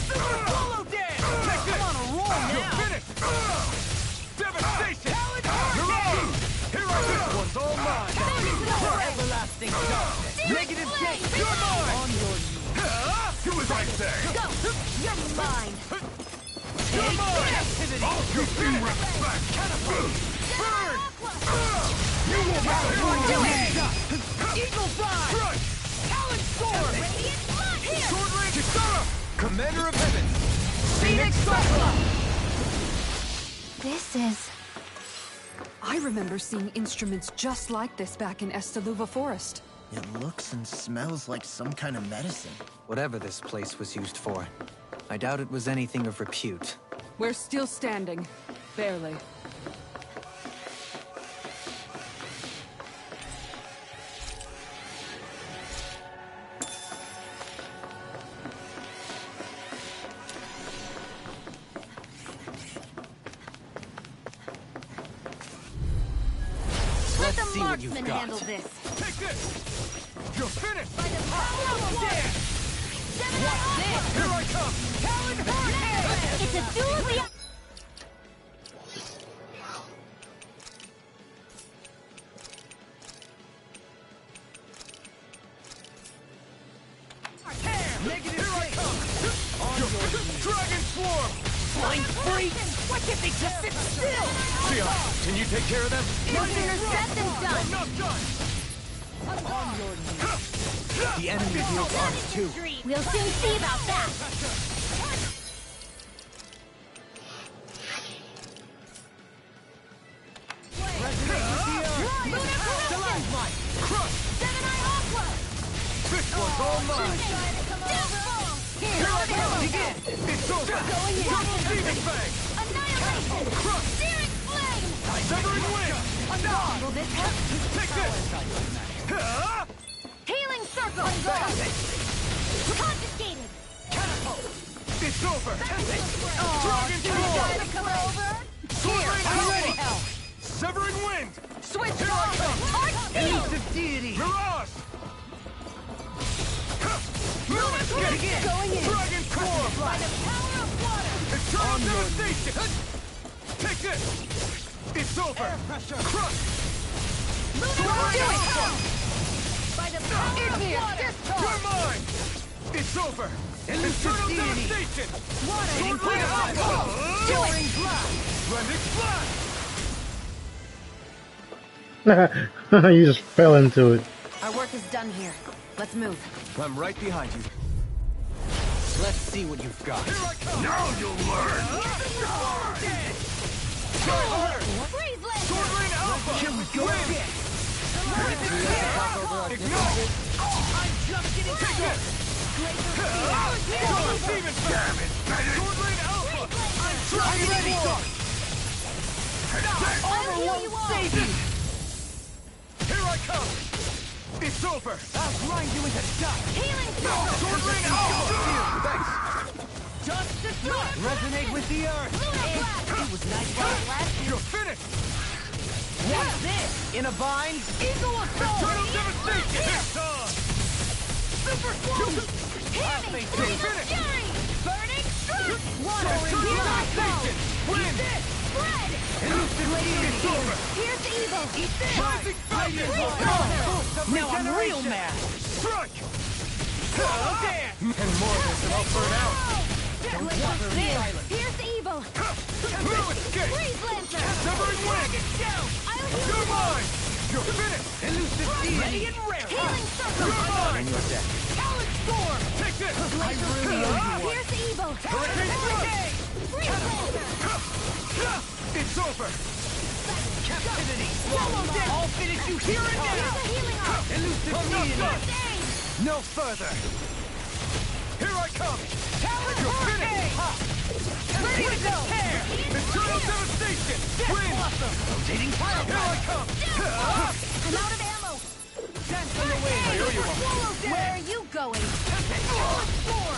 Solo dance. I'm on a roll now. You're finished. Devastation. You're on. Here I go. This one's all mine. Everlasting darkness. Negative gate. You're mine. On your knees. Do as I say. Go. You're mine. You're mine. I'll give you respect. Burn. You will Do it. Eagle Fly. Crush. Talon Sword. Radiant light. Here. Sword Rain Kisara. Commander of Heaven. Phoenix Cyclops. This is... I remember seeing instruments just like this back in Estaluva Forest. It looks and smells like some kind of medicine. Whatever this place was used for, I doubt it was anything of repute. We're still standing. Barely. Let Let's the see what you've marksman got. handle this. Take this! You're finished! By the power of water! What's this? Here I come! Talon Hurricane! It's a duel of the... Negative here I come! Dragon Swarm! Blind freak! Why can't they just sit still? Sion, can you take care of them? No sooner said than done! I'm not done! The enemy wields arms too. We'll soon see about that! This one's all mine! Here I come! Begin! It's over! Double Demon Fang! Annihilation! Crush! Searing flame! Severing Wind! Will this help? Take this! Huh? Healing circle! Confiscated! It's over! Dragon Claw! Sword Rain Alpha! Severing Wind! Switch Here I come! Arch Deity! Mirage! Escape! Going in! Dragon Core! By the power of water! Eternal Devastation! Take this! It's over! Crush! Sword Rain Alpha! By the power of water! You're mine! It's over! Eternal Devastation! Sword Rain Alpha! Do it! Blending Blast! You just fell into it. Our work is done here. Let's move. I'm right behind you. Let's see what you've got. Here I come! Now you'll learn! Freeze Lancer! Sword Rain Alpha! Here we go! Ignite! I'm just getting Take this! Double Demon Damn it, Sword Rain Alpha! I'm ready! I'll heal you all! Here I come! It's over! I'll grind you into dust. Healing circle! Sword Rain Alpha! Thanks. Just destroy! Resonate with the earth. Lunar Blast! It was nice while it lasted. You're finished! What's this? In a bind? Eagle Assault! Eternal Devastation! It's on! Super Swoop! I'll Healing! face You're it. finished! Fury! Burning Strike! Water! Eternal Here I go! Devastation! Win! Spread! It's over! Here's evil! Eat this! Rising Falcon! Now I'm real mad. Strike! Dance. And more of this and I'll burn out! Here's evil! Blue Escape! Freeze Lancer! Severing Wind! I'll heal You're you all! mine! You're finished! Elusive deity. Ready and rare! Healing circle! You're mine! your deck. Talon Storm! Take this! I really owe you one. Here's evil! Hurricane Thrust! Freeze Lancer! It's over! Captivity. Double death! I'll finish you here and Here's now. a healing arm! Elusive I'm not deity. done! No further. Here I come! You're finished! Ready to go. Eternal Devastation! Win! Rotating fire. Here I come! I'm out of ammo! Dance on the wind. I owe you one! Where are you going?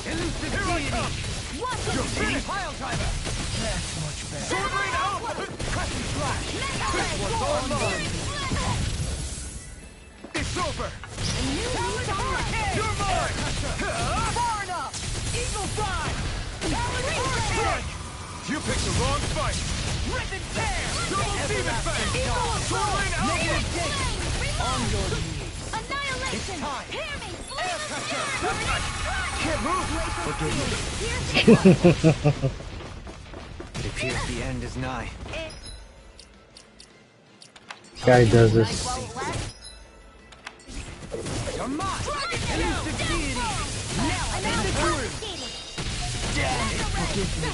Elusive Here I deity. come! Watch it! You're finished! Pile driver. That's much better. Sword Rain Alpha! Crescent flash. Mecha one's all mine. Searing It's over! flame! You're mine! Far enough! Eagle Dive! Strike! You picked the wrong fight! Rip and tear! Double Demon Fang! Sword Rain Alpha! On your knees. Annihilation! It's time. Hear me! Flame of pressure. fury! Can't move. Here's evil! It appears the end is nigh. Guy does this. You're mine. Elusive deity. Now I'm out of confiscated! Damn it. Forgive me.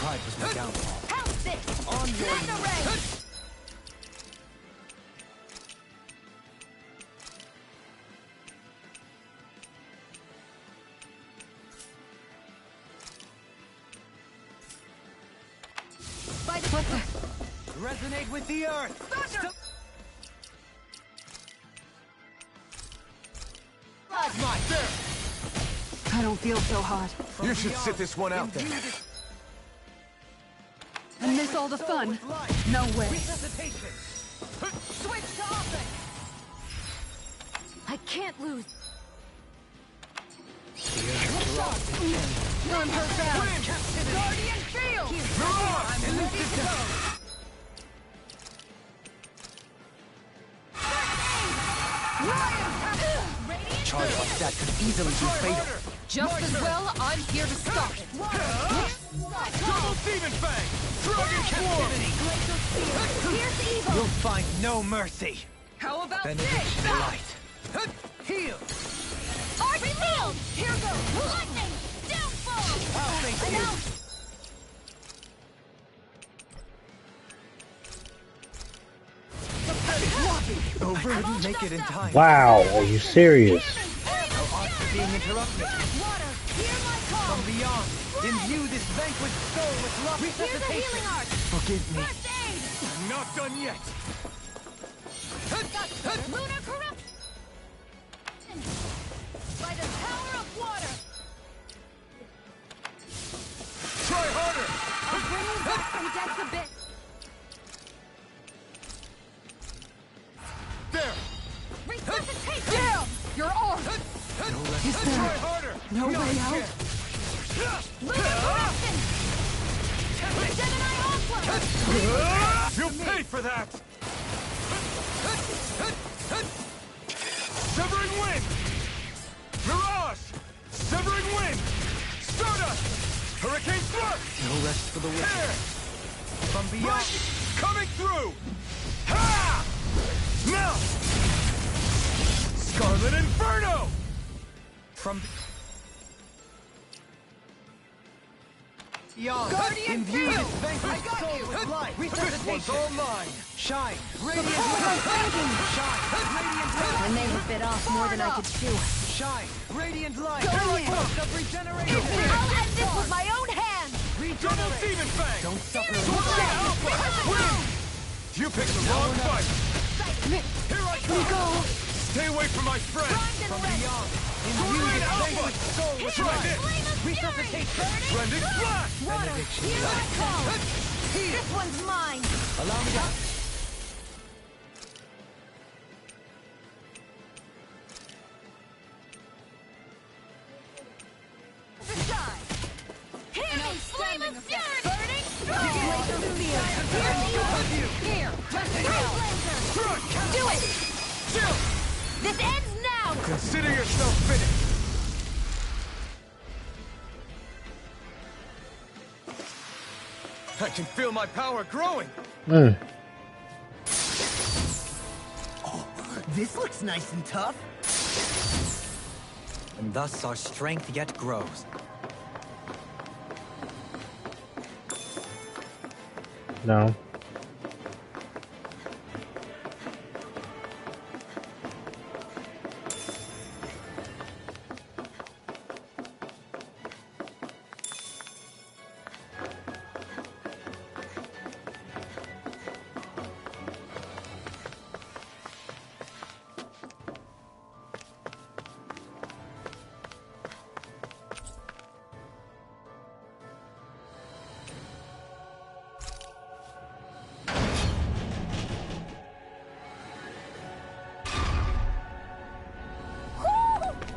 Pride was my downfall. House this! On your knees! By the foot. Resonate with the earth! Thunder! Plasma! There! I don't feel so hot. You should sit this one out then. And miss all the fun? No way. Resuscitation! Switch to offense! I can't lose. Run her down. Guardian Field! I'm elusive to... Charge like that could easily be fatal. Just as well, I'm here to stop it. Double Demon Fang! Dragon captivity! Here's evil! You'll find no mercy. How about Benediction this? light. Heal! Arch Field! Here goes! Lightning! Downfall! I'll face you. Over. Couldn't make it in time. Wow, are you serious? No odds for being interrupted. Water! Hear my call! From beyond, imbue this vanquished soul with love. Here's a Resuscitation. healing art! Forgive me. First aid! I'm not done yet. Lunar corruption! By the power of water! Try harder. I'll bring you back from death's abyss! There. Resuscitation! Damn! You're on! Is Try there harder. no way out? Lunar corruption! Gemini Aqua! You'll pay for that. Severing wind. Mirage. Severing wind. Stardust. Hurricane Spark. No rest for the wicked. Air. From beyond. Coming through. Ha! Melt. Scarlet Inferno. From beyond. Guardian Imbue Field. this vanquished I got soul you. with light. Resuscitation. This one's all mine. Shine. Radiant power light. of thinking. Shine. Radiant light. I may have bit off more than I could chew. Shine. Radiant light. Go Here I in. come. Of regeneration. I'll end this with my own hands! Double Demon Fang. Don't suffer. You picked the wrong fight. Here I come. Stay away from my friend. From beyond. Imbue this vanquished soul with Try light. this. Resuscitation. Rending flash. Water, hear my call! This one's mine! Allow me to... The sky! Hear me, flame of fury! Burning Glacial field! Here's evil! Here! Blazer! Do it! Chill. This ends now! Consider yourself finished. I can feel my power growing. Mm. This looks nice and tough. And thus our strength yet grows. No.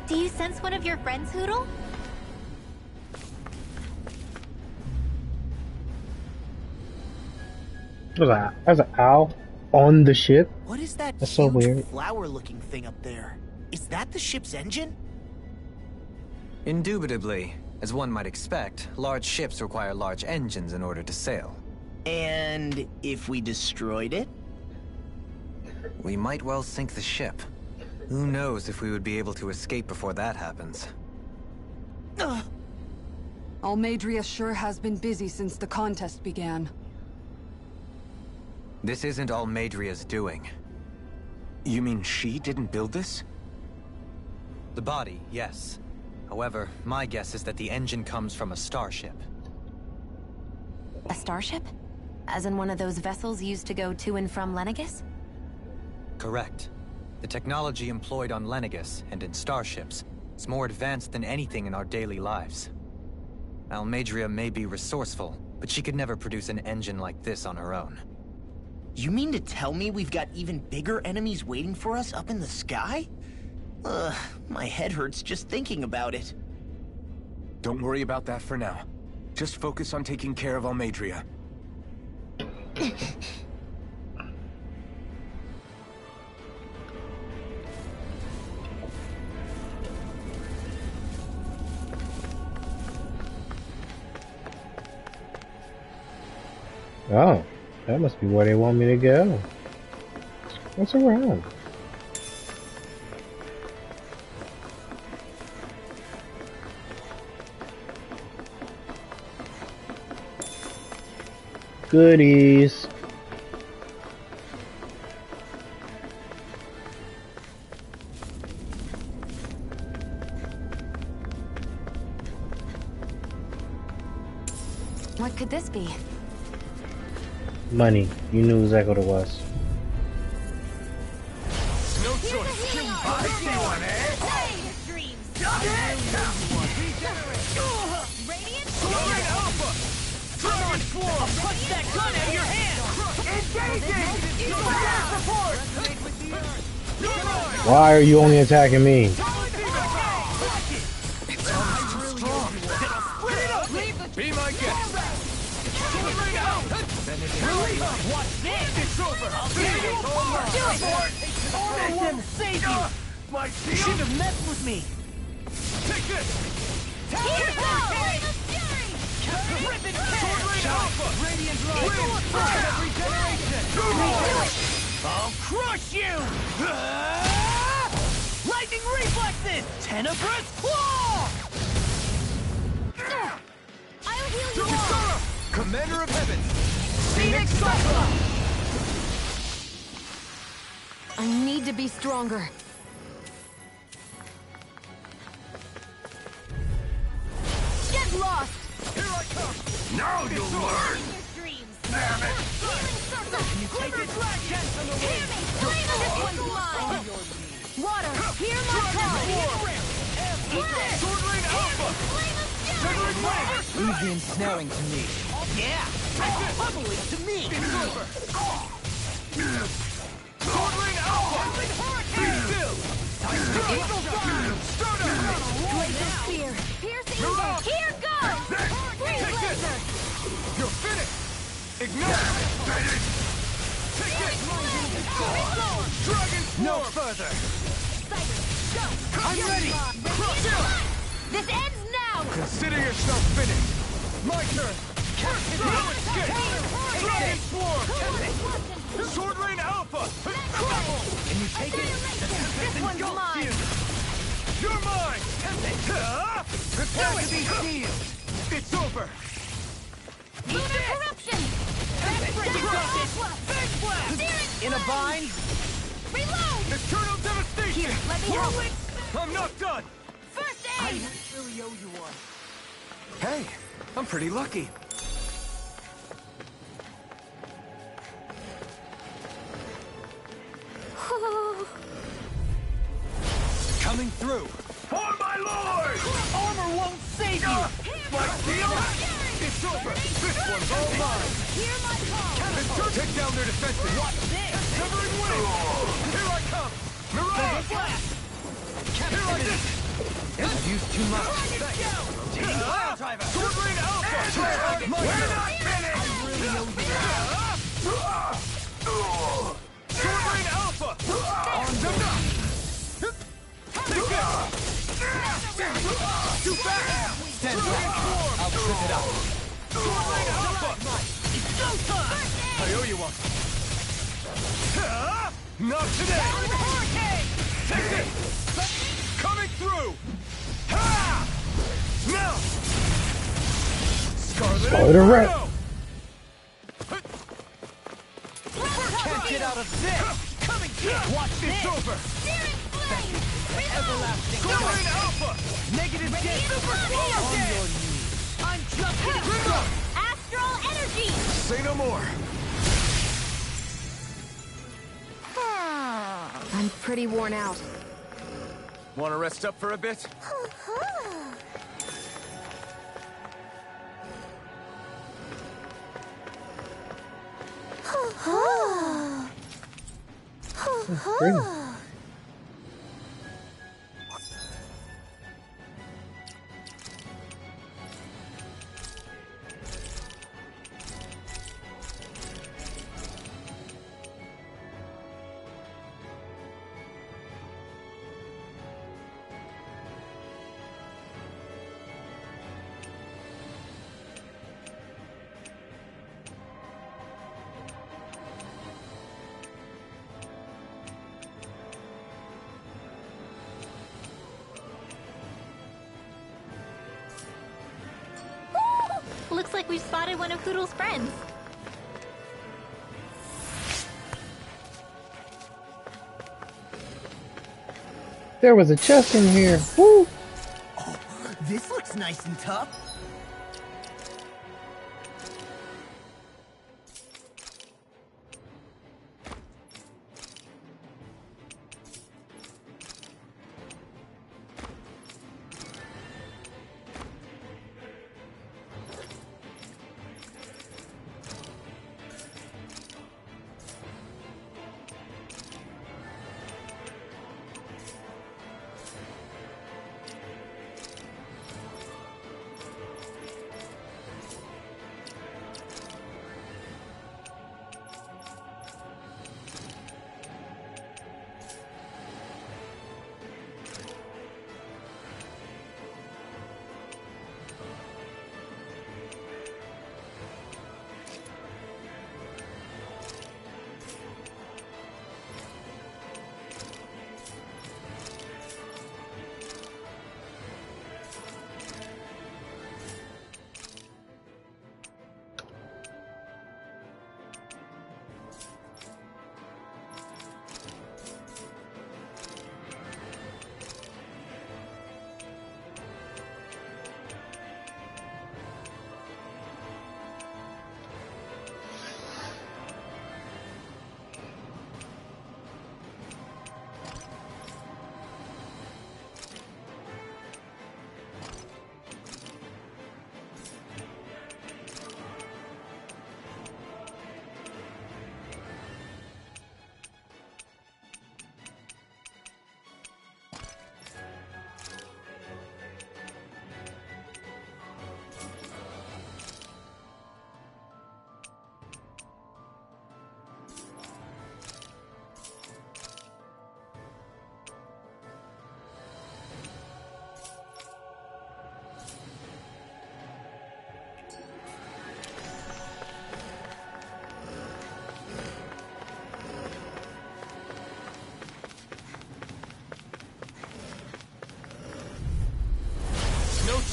Do you sense one of your friends, Hoodle? There's an owl on the ship. What is that That's so huge weird. flower-looking thing up there? Is that the ship's engine? Indubitably. As one might expect, large ships require large engines in order to sail. And if we destroyed it? We might well sink the ship. Who knows if we would be able to escape before that happens. Almadria sure has been busy since the contest began. This isn't Almadria's doing. You mean she didn't build this? The body, yes. However, my guess is that the engine comes from a starship. A starship? As in one of those vessels used to go to and from Lenegis? Correct. The technology employed on Lenegis and in starships is more advanced than anything in our daily lives. Almadria may be resourceful, but she could never produce an engine like this on her own. You mean to tell me we've got even bigger enemies waiting for us up in the sky? Ugh, my head hurts just thinking about it. Don't worry about that for now. Just focus on taking care of Almadria. Oh, that must be where they want me to go. What's around? Goodies. What could this be? Money. You knew exactly what it was. No choice. I see one, eh? Soaring Alpha! Dragon Swarm! Punch that gun out of your hand! Engaging! Support! Why are you only attacking me? Be my guest! Soaring Alpha! Watch this! It's over! I'll see you! Armor won't save you! My shield! Shouldn't have messed with me! Take this! Here goes! Ripping Alpha! Radiant Light! Regeneration! I'll crush you! Lightning reflexes! Tenebrous Claw! I'll heal you all! Commander of Heavens! Phoenix Cyclone! I need to be stronger. Get lost! Here I come! Now you'll learn! Damn it! Can you take it? Hear me! This one's mine! Water, hear my call! Sword Lane Alpha! Severing Wing! Easy ensnaring to me. Yeah! Bubbling to me! It's over! Sword Lane Alpha! Be still! Eagle Fire! Starter! Laser spear! Piercing! Mirage! Here goes! Freeze Take this! laser! You're finished! Ignite! Finish! Take this! Dragon Swarm! No further! Go! I'm ready! Crush it! This ends now! Consider yourself finished! My turn! No escape! Dragon Swarm! Sword Lane Alpha! Can you take it? This one's mine! You're mine! Prepare to be sealed! It's over! Lunar corruption! In a bind? Reload! Eternal devastation! Here, let me help! I'm not done! First aid! Really owe you one. Hey, I'm pretty lucky. Coming through. For my lord! Armor won't save you. My shield! It's over! This one's all mine! Hear my call! Take down their defenses! Watch this! Severing Wing! Here I come! Mirage! Here I go! I've used too much. Taking the Fire Driver! Sword Lane Alpha! We're not finished! Sword Lane Alpha! Arms enough! Too fast! Stand back. I'll trip it up. Sword Lane Alpha! It's go time! I owe you one. Not today! Take it! Coming through! Ha! Now! Scarlet Inferno! Can't get out of this! Coming down! Watch this! It's over! Searing flame! Everlasting Scarlet Alpha! Negative death! Super on your knees! I'm just getting started! Astral energy! Say no more. I'm pretty worn out. Want to rest up for a bit? That's great. Looks like we've spotted one of Poodle's friends. There was a chest in here. Woo! Oh, this looks nice and tough.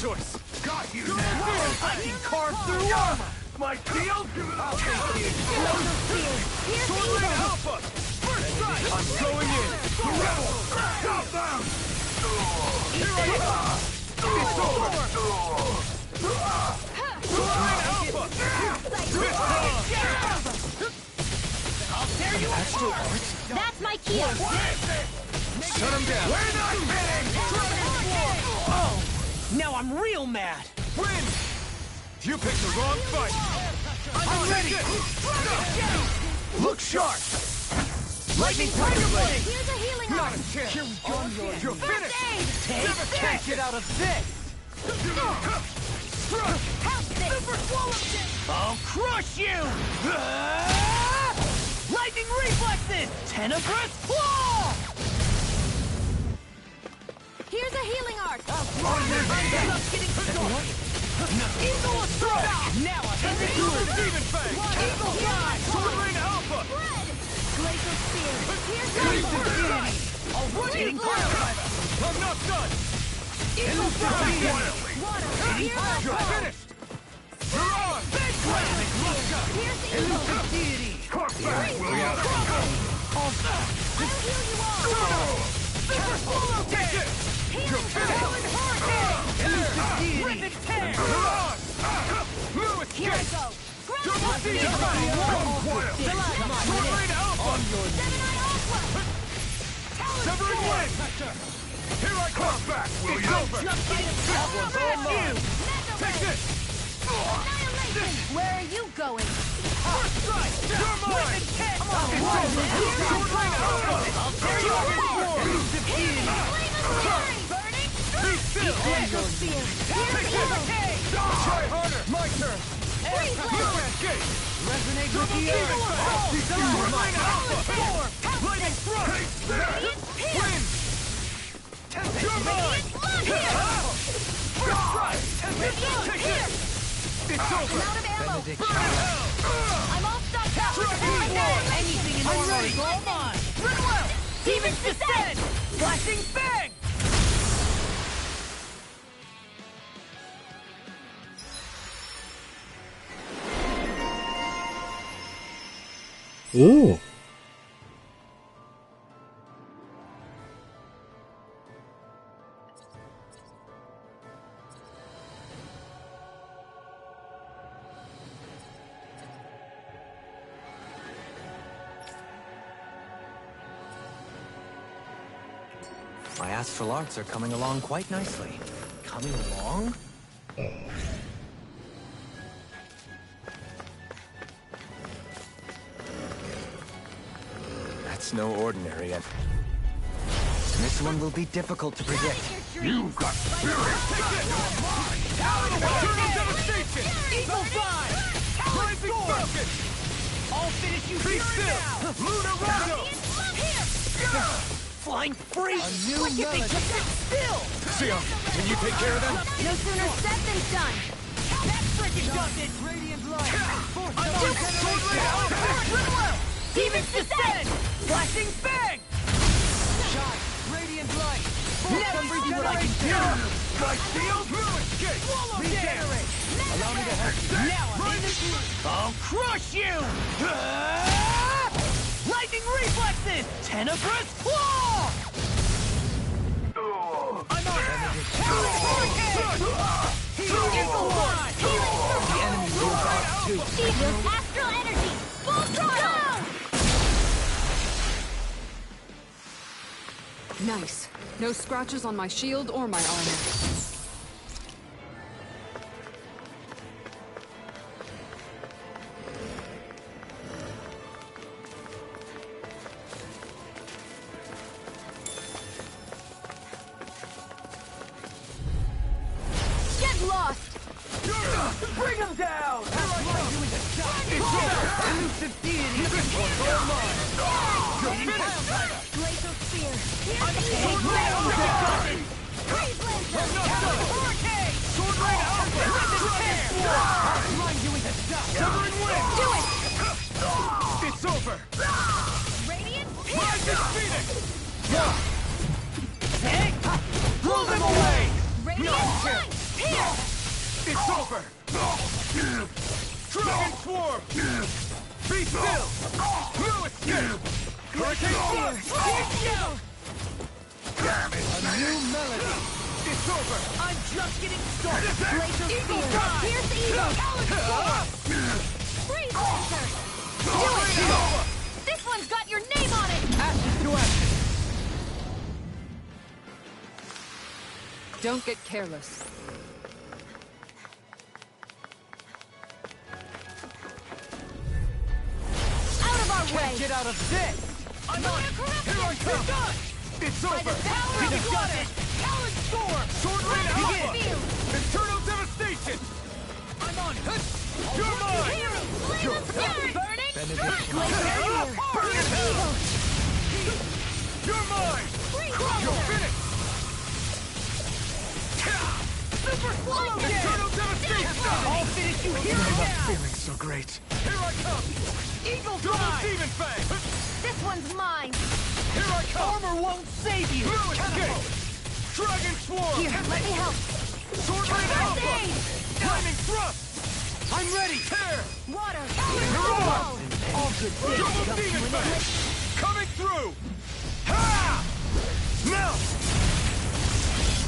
Choice. Got you now! I can carve through armor! My deal? I'll take the explosive! Sword Lane Alpha! First strike! I'm going in! Rebel! Stop them! Here I am! It's over! Sword Lane Alpha! I'll tear you apart! That's my key. Shut him down! We're not kidding! Oh! Now I'm real mad! Win! You picked the wrong fight! I'm ready! Look sharp! Lightning Tiger Blade! Here's a healing Not arm. a chance! Here we go! You're finished! Never can't get out of this! How's this? Super swallow shit! I'll crush you! Lightning reflexes! Tenebrous claw! Here's a healing art. I'm just getting started! Eagle strike! Now I can do it! Demon Fang! Eagle fly! Sword Lane Alpha! Red. Glacial spear. Here's the Getting closer! I'm not done! Eagle fly! water. Here's You're the finished! Elusive deity! Cross back! Will you? I'll heal you all! Super swallow take it! You're finished! Elusive deity! Rip and tear! No escape! Here I go! Double season fight! Short range alpha! Severing wind! Here I come! Back! Will you? Take this! Where are you going? First strike! You're mine! Come on! Short range alpha! Dragon swarm! Elusive deity! Burning! Be still! Try harder! My turn! No escape! Resonate with the Demon earth! Fang! Short range alpha! Lightning thrust! Wind! You're mine! First strike! Take this! It's over! Out of ammo! Burn hell! I'm all stocked up! Dragon swarm! Anything in I'm order ready. is all mine! Run well! Demons descend! Flashing fang! Ooh. My astral arts are coming along quite nicely. Coming along? That's no ordinary. This one will be difficult to predict. You've got spirit! Eternal devastation! Eagle fly! Rising falcon! I'll finish you Be here and still! now! Lunar Rondo! Flying free! A new melody! Still! Sia, can you take care of them? No sooner said than done! That freaking does it! Radiant light! I'm on sword rail! Demons descend! Flashing fang! Shot! Radiant light! Never see what I can do! My shield! No escape! Regenerate! Allow me to help you. Now I'm in the... I'll crush you! Lightning reflexes! Tenebrous claw! I'm on it! The enemy will back too. Use astral energy! Full throttle! Nice. No scratches on my shield or my armor. Get lost! Bring him down! Elusive deity! You're mine! Glacial spear! I'm not done! Sword rain alpha! Blind you with a shot! Severing wind! Do it! It's over! Radiant Rising phoenix! Blow them away! Radiant strike! Here! It's over! Dragon swarm! Be still! No escape! Hurricane Here! Damn it! A new melody! It's over! I'm just getting started! Glacial Eagle spear! Drive! Pierce evil! Freeze laser! Do it! This one's got your name on it! Ashes to ashes! Don't get careless. Out of our way! Get out of this! I'm on it! Here I come! It's By over! the power of water! Talon Storm! Sword rain alpha! Field! Eternal devastation! I'm on it! You're mine! Healing! Flame of fury! Burning! Benediction. Glacial spear! Burning hell! You're mine! Freeze You're laser! finished! Super swallow Eternal devastation! I'll finish you here and now! Feeling so great. Here I come! Eagle Double Drive! demon fang! This one's mine! Here I come! Armor won't save you! No escape! Dragon swarm! Here, let me help! Sword rain alpha! Aid! Flaming thrust! I I'm ready! Tear! Water! You're on! All good things Double come to demon an fang! end. Coming through! Ha! Now!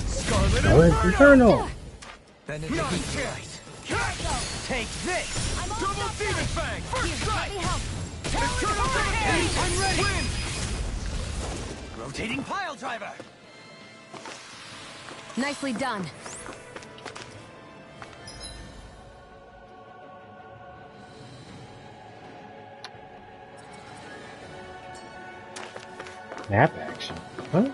Scarlet Scarlet Inferno! Inferno! Not a chance! Take this! I'm all Double stopped demon up. fang! Here, First let strike! me help. Eternal Hurricane! I'm ready! Win! Rotating pile driver! Nicely done. Map action. Huh?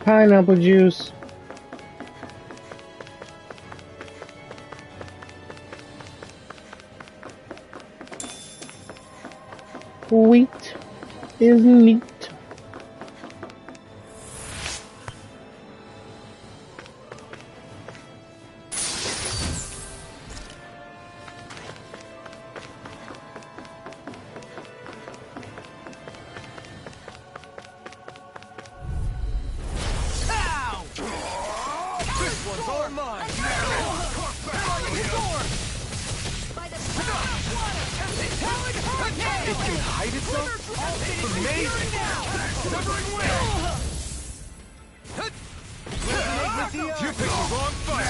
Pineapple juice. Wheat is meat. This one's all mine! It can hide itself? Amazing! Severing wind! You picked the wrong fight!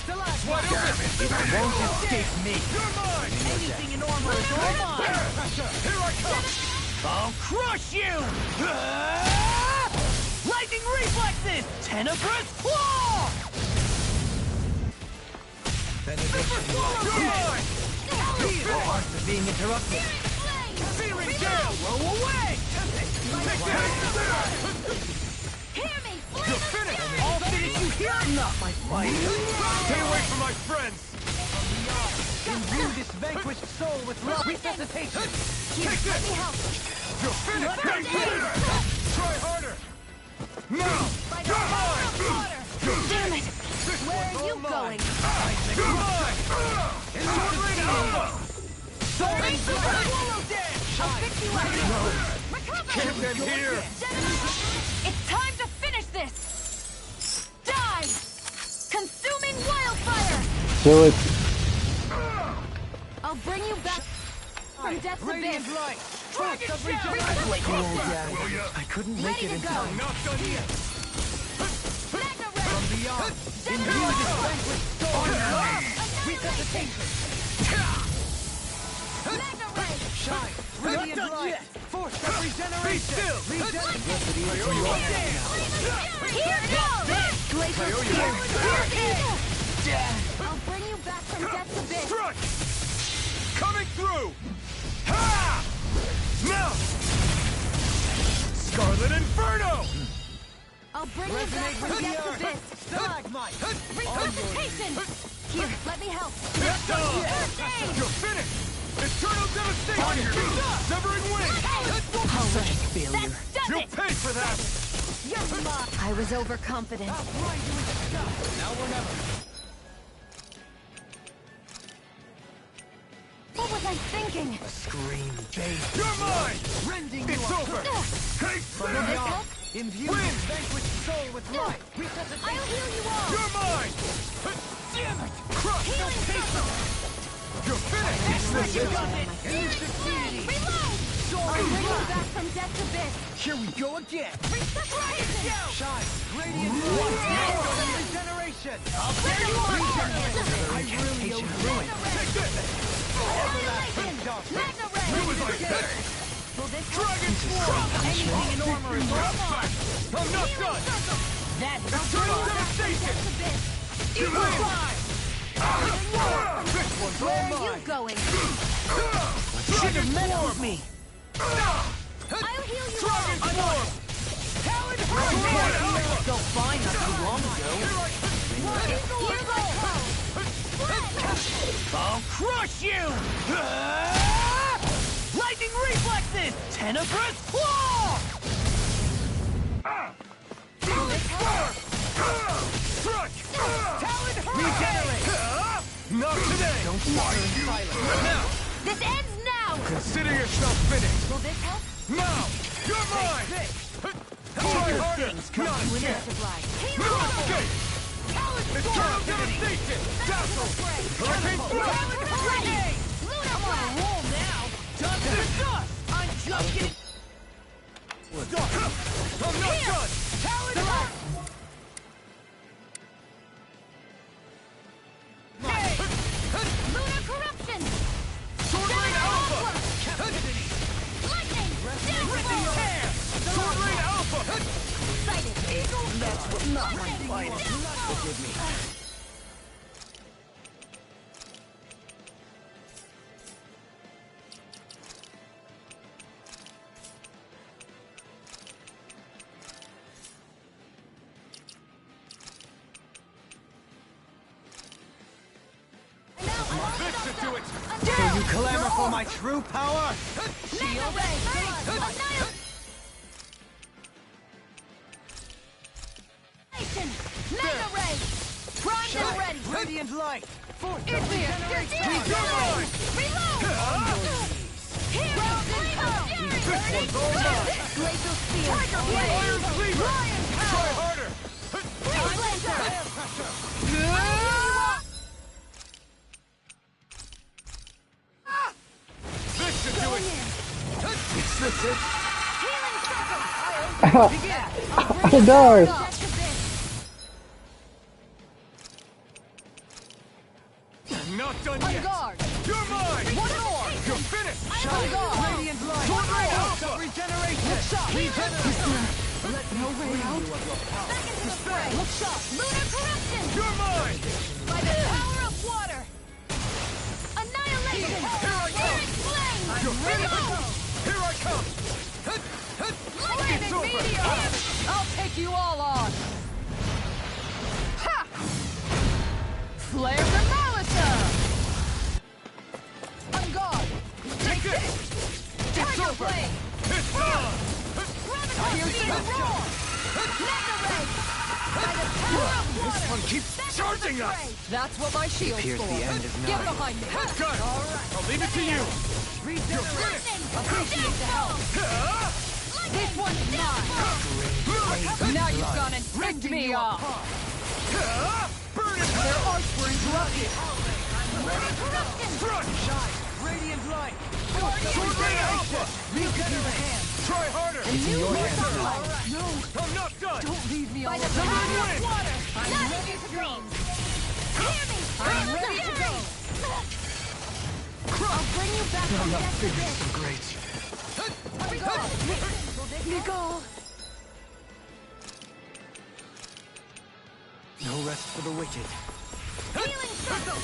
It's wide open! It won't escape me! You're mine! Anything in armor is all mine. Here I come! I'll crush you! Lightning reflexes! Tenebrous claw! You're mine! All hearts are being interrupted. Searing gale! Blow away! Hear me! You're finished! I'll finish you here! Not my fight! Stay away from my friends! Imbue this vanquished soul with love resuscitation. Take this! You're finished! Try harder! Now! You're mine! Damn it! This Where one's are all you mine. going? You're mine! Soaring Alpha! Soaring Swallow Dance! I'll fix you up! Recover! Can't end here! It's time to finish this! Die! Consuming wildfire! So it's I'll bring you back. from death's Radiant abyss. light! Force of regeneration! I couldn't make it in time. Not done yet. From beyond, imbue this vanquished soul! Resuscitation! Shine! Radiant light! Force of regeneration! Be still! Adversity is in your hands now. Here goes! Glacial spear! Pure evil! I'll bring you back from death's abyss. Strike! Coming through! Ha! Now! Scarlet Inferno! I'll bring you back from death's abyss. Stalagmite! Resuscitation! Here, let me help. Lift off! You're finished! Eternal devastation! Severing wing! Such a failure. That does You'll it! pay for that! You're mine. I was overconfident. Now or never. What was I thinking? A scream, babe. You're mine! Rending It's you over! Take From this! beyond, imbue Win! this vanquished soul with life. I'll Resuscitation! heal you all. You're mine! Damn it! Crush! No patience! You're finished! You got it! You succeeded! Reload! I'll bring you back from death's abyss. Here we go again! Resuscitation! Shine! Radiant light! Regeneration! Where you are? I really owe ruin. Take this! Annihilation! Magna Ray! Do as I say! Will this Dragon Swarm! Anything in armor is I'm not done! That's Eternal devastation! death's abyss. You win! This one's Where all are you mine! going? should have met with me! I'll heal you Dragon all. Swarm! Talon Hurricane! So fine not too long ago. Here goes. I'll crush you! Lightning reflexes! Tenebrous claw! Strike! Talon regenerate! Not today! Don't suffer in silence. Now! This ends now. Consider yourself finished! Will this help? Now! You're mine! Try harder! Not a chance! No escape! Eternal devastation! Dazzle! Hurricane Thrust! I'm on a roll now! Dust to dust! I'm just getting... Stop! I'm not done! Talon Rush! Lunar corruption. Sword Rain Alpha! Lightning. Hair! Sword Rain Alpha! Sighted. Eagle. That's what not my finest. Forgive me. This should do it! So you clamor for my true power? Shield. Annihilation. Mega ray. Primed and ready. Radiant light! Force It's of here. regeneration! Reload. Hero. This one's all mine! Glacial spear. Iron Cleaver! Try harder! This should do it! Is this it? Oh, gosh. Not done yet! Guard. You're mine! One more. You're finished! Radiant light! Sword Rain Force Alpha! of regeneration! Let me rid you of your power. Back into the fray. Look sharp. Lunar corruption. You're mine! By the power of water. Annihilation. Here I come! Flame. You're finished! Here I come! It's over! I'll take you all on. Ha! Flare the Malisa! On guard. Take this! It's over! Flame. It's on! I hear you roar. This one keeps charging us! That's what my shield's Appears for. the end is Get nigh. behind me. Got it! I'll leave it to you! Regenerate! Appreciate the help. This one's mine. Now you've gone and ticked me off. Burn it! Their arts were interrupted! Strike! Shine! Radiant light! Force It's in your hands now. No, I'm not done! don't leave me all By the alone. power of water! I'm Not ready in your to go. dreams! Hear me! I'm ready to go. I'll bring you back from death to this! So great. Nicole. No rest for the wicked. Healing circle!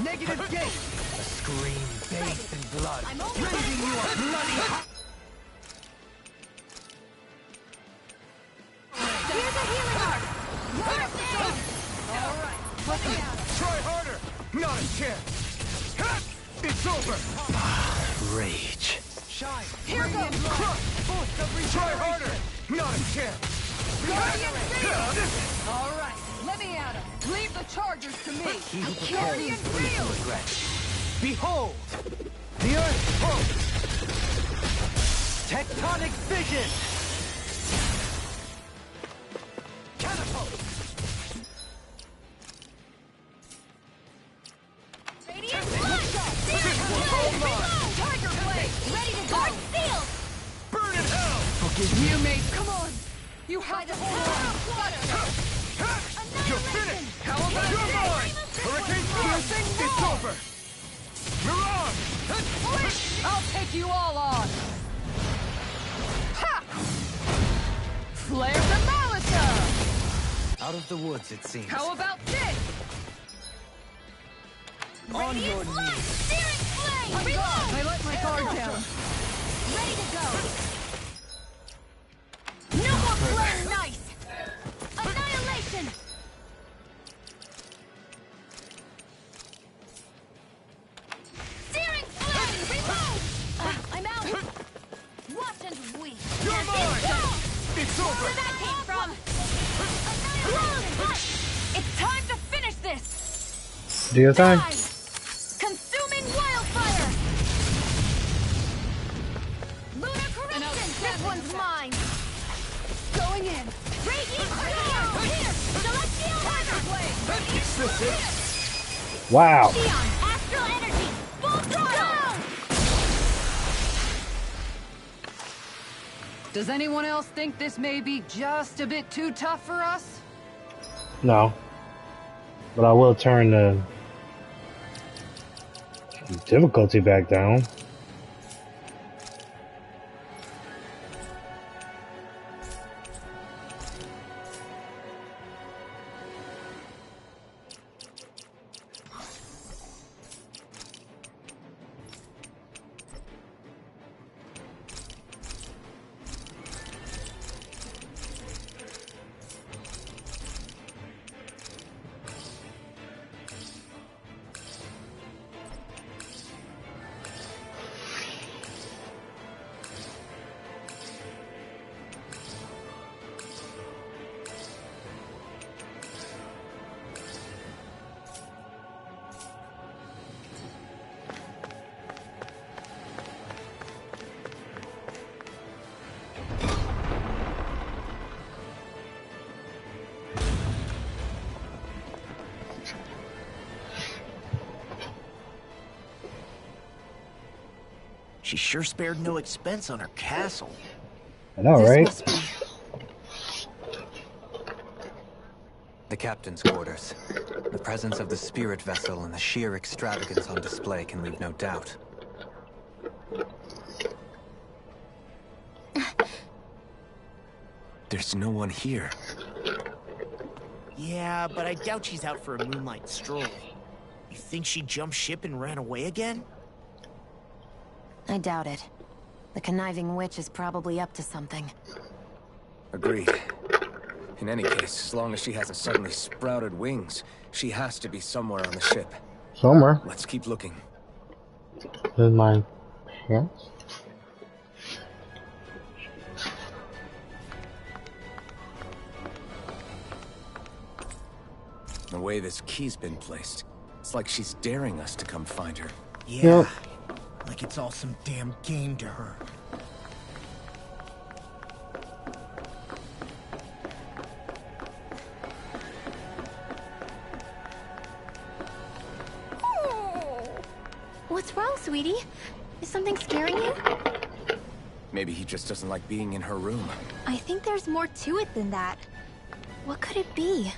Negative gate! A scream bathed in blood. I'm only Raising you a bloody... Here's a healing arc! You're down! Alright, let me out! Try harder! Not a chance! Ha! It's over! Rage. Shine! Here goes! Try harder! Not a chance! Guardian Field! This Alright, let me at him! Leave the chargers to me! He who Guardian prepares free from Field! regret. Behold! The Earth pulse! Tectonic vision! Catapult! Radiant Flash! Tiger Blade! Ready to go! Arc sealed! burn in hell! You may. Come on. You have to hold on. Water! You're finished! How about You're this? mine! Hurricane Piercing It's wall! over! Mirage! I'll take you all on! Ha! Flare the Malika! Out of the woods, it seems. How about this? On your Radiant Light! knees. Searing Flame! Reload! I let my guard down. Ready to go! No more flare nice! Annihilation! Searing Flame! Reload! I'm out! Watch and weep! You're mine! It's over! Where that came from! Annihilation! It's time to finish this! Do your thing. Die! Consuming wildfire! Lunar corruption! This one's mine! Going in! Radiant Fire! Here! Celestial Tiger Blade! Is this it? Wow. Neon! Astral Energy! Full throttle! Does anyone else think this may be just a bit too tough for us? No. But I will turn the difficulty back down. She sure spared no expense on her castle. I know, This right? must be. The captain's quarters. The presence of the spirit vessel and the sheer extravagance on display can leave no doubt. There's no one here. Yeah, but I doubt she's out for a moonlight stroll. You think she jumped ship and ran away again? I doubt it. The conniving witch is probably up to something. Agreed. In any case, as long as she hasn't suddenly sprouted wings, she has to be somewhere on the ship. Somewhere. Let's keep looking. In my pants. The way this key's been placed, it's like she's daring us to come find her. Yeah. Yep. Like it's all some damn game to her. What's wrong, sweetie? Is something scaring you? Maybe he just doesn't like being in her room. I think there's more to it than that. What could it be?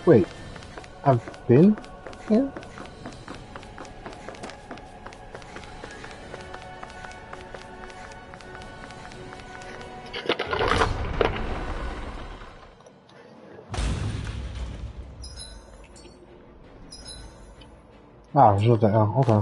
Wait, I've been here? Ah, je vais. Okay.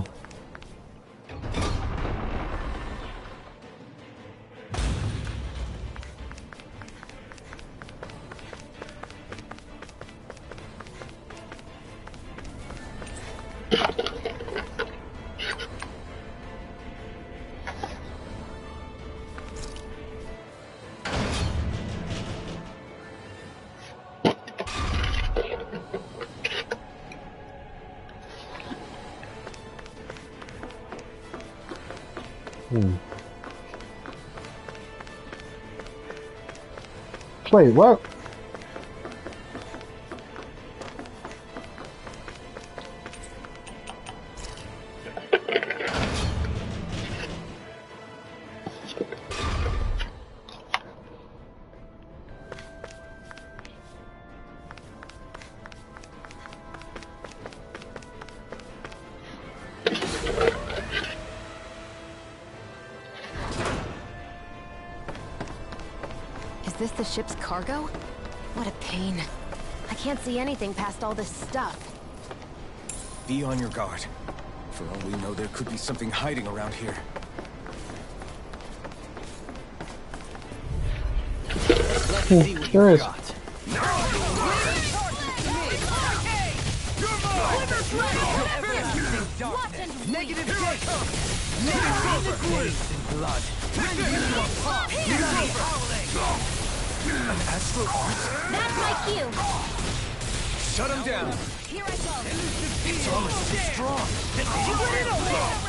Wait, what? Is this the ship's cargo? What a pain. I can't see anything past all this stuff. Be on your guard. For all we know, there could be something hiding around here. Let's see what There you is. got. Negative days. Negative days in blood. Bloody howling. An astral art? That's my cue! Shut him down! Here I go. It's almost too strong.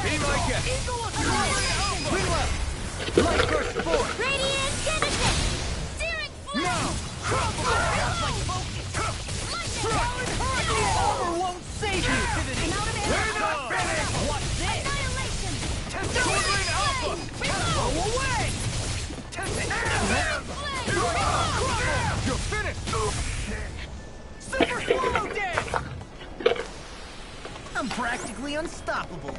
Be my guest! Swing left. Light burst forward. Radiant Genesis! Steering flame! Now. My Armor won't save you. We're not finished. What's this? Annihilation! Tempting Alpha. Blow away. Tempting. You're finished. Super Swallow Dance. I'm practically unstoppable.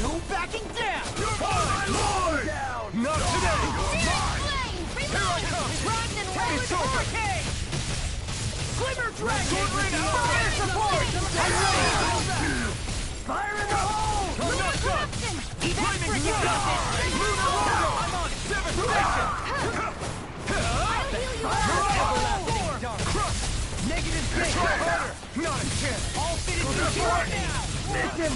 No backing down! You're mine! Lord! Down! Not today! You're mine! Here I come! It's over! Glimmer Dragon! Sword Ring out! Fire support! I'm ready! Fire in the hole! I'm not done! Flaming Sun! Lunar Rondo! I'm on 7th station! Everlasting Dark! Crush! Negative Gate! Try harder! Not a chance! All fitted to the now! Listen!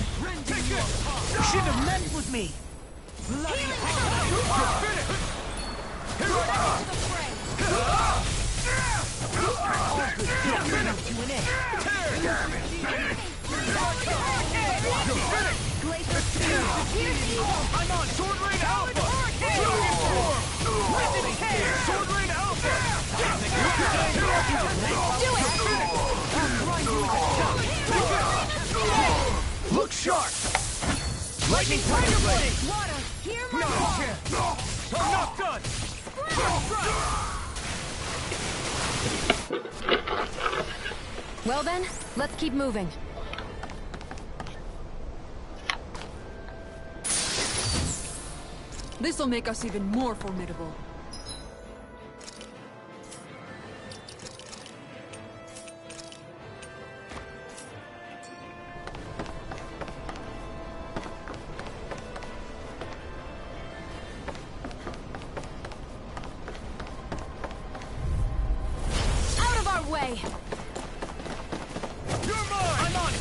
Take this! You shouldn't have messed with me! Bloody hell! You're finished! Here I come! All good stuff comes to an end. Damn it! You're finished! I'm on Sword Rain Alpha! Dragon Form! Legend Care! Sword Rain Alpha! Do it! I'll grind you into dust! Look sharp! Lightning Tiger Blade! Water, hear my Not a call. chance! I'm not done! First strike! Well then, let's keep moving. This'll make us even more formidable. Out of our way! You're mine! I'm on it!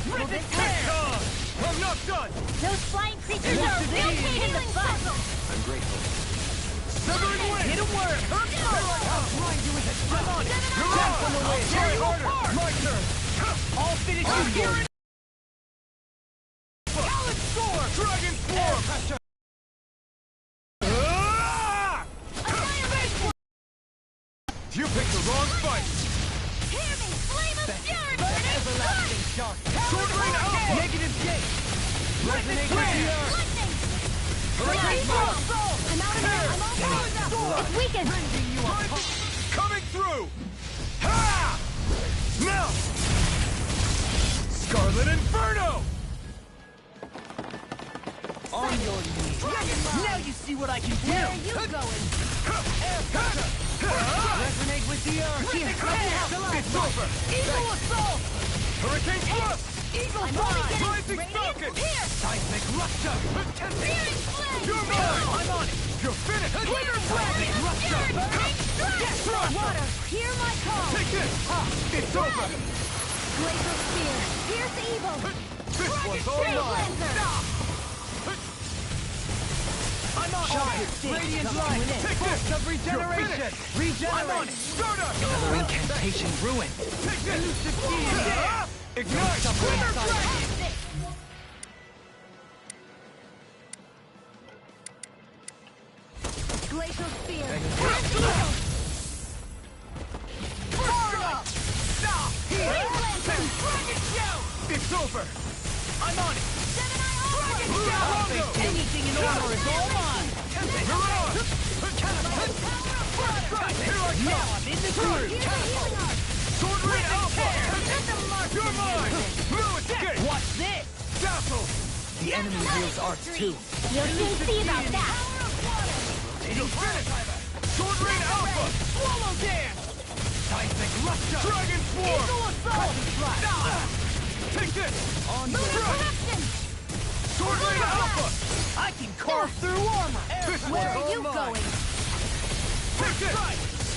Rip it tear! I'm not done! Those flying creatures are rotating the bus! I'm grateful. Severing wing! Hit a worm! I'll grind you with a I'm on it! You're on the way! Try harder! My turn! I'll finish you here! Talent Soar! Dragon Swarm! You picked the wrong fight! Hear me! Flame of fury! Everlasting shock! Sword Rain Alpha! Negative gate! Resonate with the earth! Lightning! Hurricane Blast! I'm out of here! I'm all Sword! weakened! Rending you apart! Coming through! Ha! Now! Scarlet Inferno! On your knees! Now you see what I can do! Where are you going? Resonate with the earth! Here, it's over! Eagle Assault! Hurricane Thrust! Eagle Fly! Rising Falcon! Seismic Rupture! Searing Flame! You're mine! I'm on it! You're finished! Seismic Rupture! Yes, Water! Hear my call! Take this! It's over! Glacial Spear! Pierce evil! This one's all mine! I'm on it! Radiant Light! Take this! Of regeneration! Regenerate! I'm on it! Stardust! Another incantation ruined. Take this! Ignite! Winter Dragon! Glacial Spear! It's over! I'm on it! Dragon Anything in armor is all mine! You're on! Here I come! I'm in the groove! Sword Rain Alpha! You're mine! No escape! What's this? Dazzle! The enemy wields arts too. You'll soon see about that! You're finished! Sword Rain Alpha! Swallow Dance! Seismic Rupture! Dragon Swarm! Eagle Assault! Take this! On the Corruption! Sword Rain Alpha! I can carve through armor! Where are you going? Take this!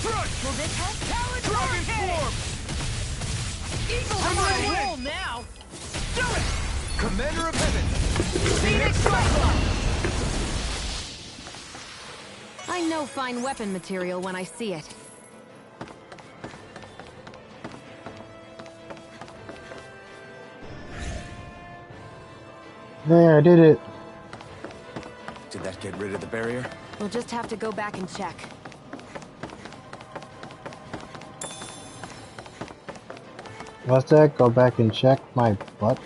Strike! Will this help? Dragon Swarm! Eagle I'm on a roll now! Do it! Commander of Heaven! Phoenix Cyclops! I know fine weapon material when I see it. There, I did it. Did that get rid of the barrier? We'll just have to go back and check. What's that? Go back and check my butt.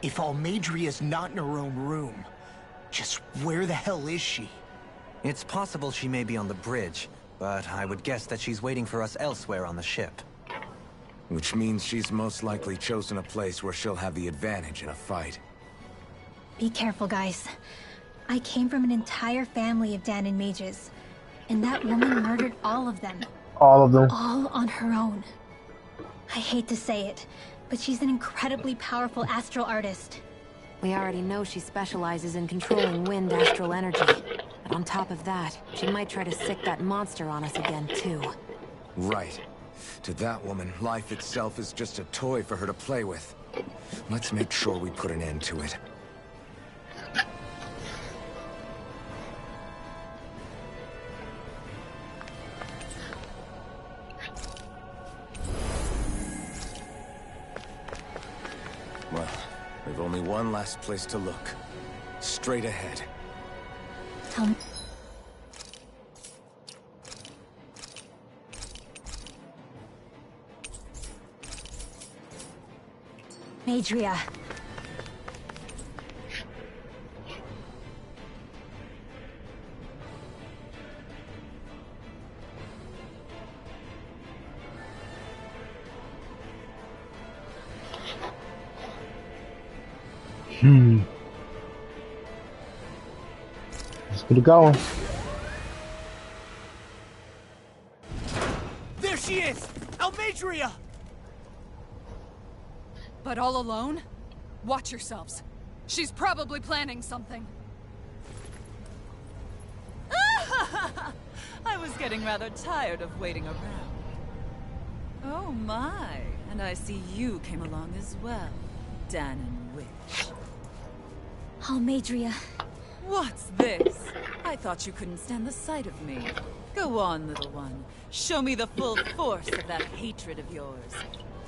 If Almadria's not in her own room, just where the hell is she? It's possible she may be on the bridge, but I would guess that she's waiting for us elsewhere on the ship. Which means she's most likely chosen a place where she'll have the advantage in a fight. Be careful, guys. I came from an entire family of Danon mages, and that woman murdered all of them. All of them. All on her own. I hate to say it, but she's an incredibly powerful astral artist. We already know she specializes in controlling wind astral energy. And on top of that, she might try to sick that monster on us again, too. Right. To that woman, life itself is just a toy for her to play with. Let's make sure we put an end to it. Well, We've only one last place to look. Straight ahead. Madria. Let's get it going. There she is! Almadria! But all alone? Watch yourselves. She's probably planning something. I was getting rather tired of waiting around. Oh my, and I see you came along as well, Danon Witch. Almadria. What's this? I thought you couldn't stand the sight of me. Go on, little one. Show me the full force of that hatred of yours.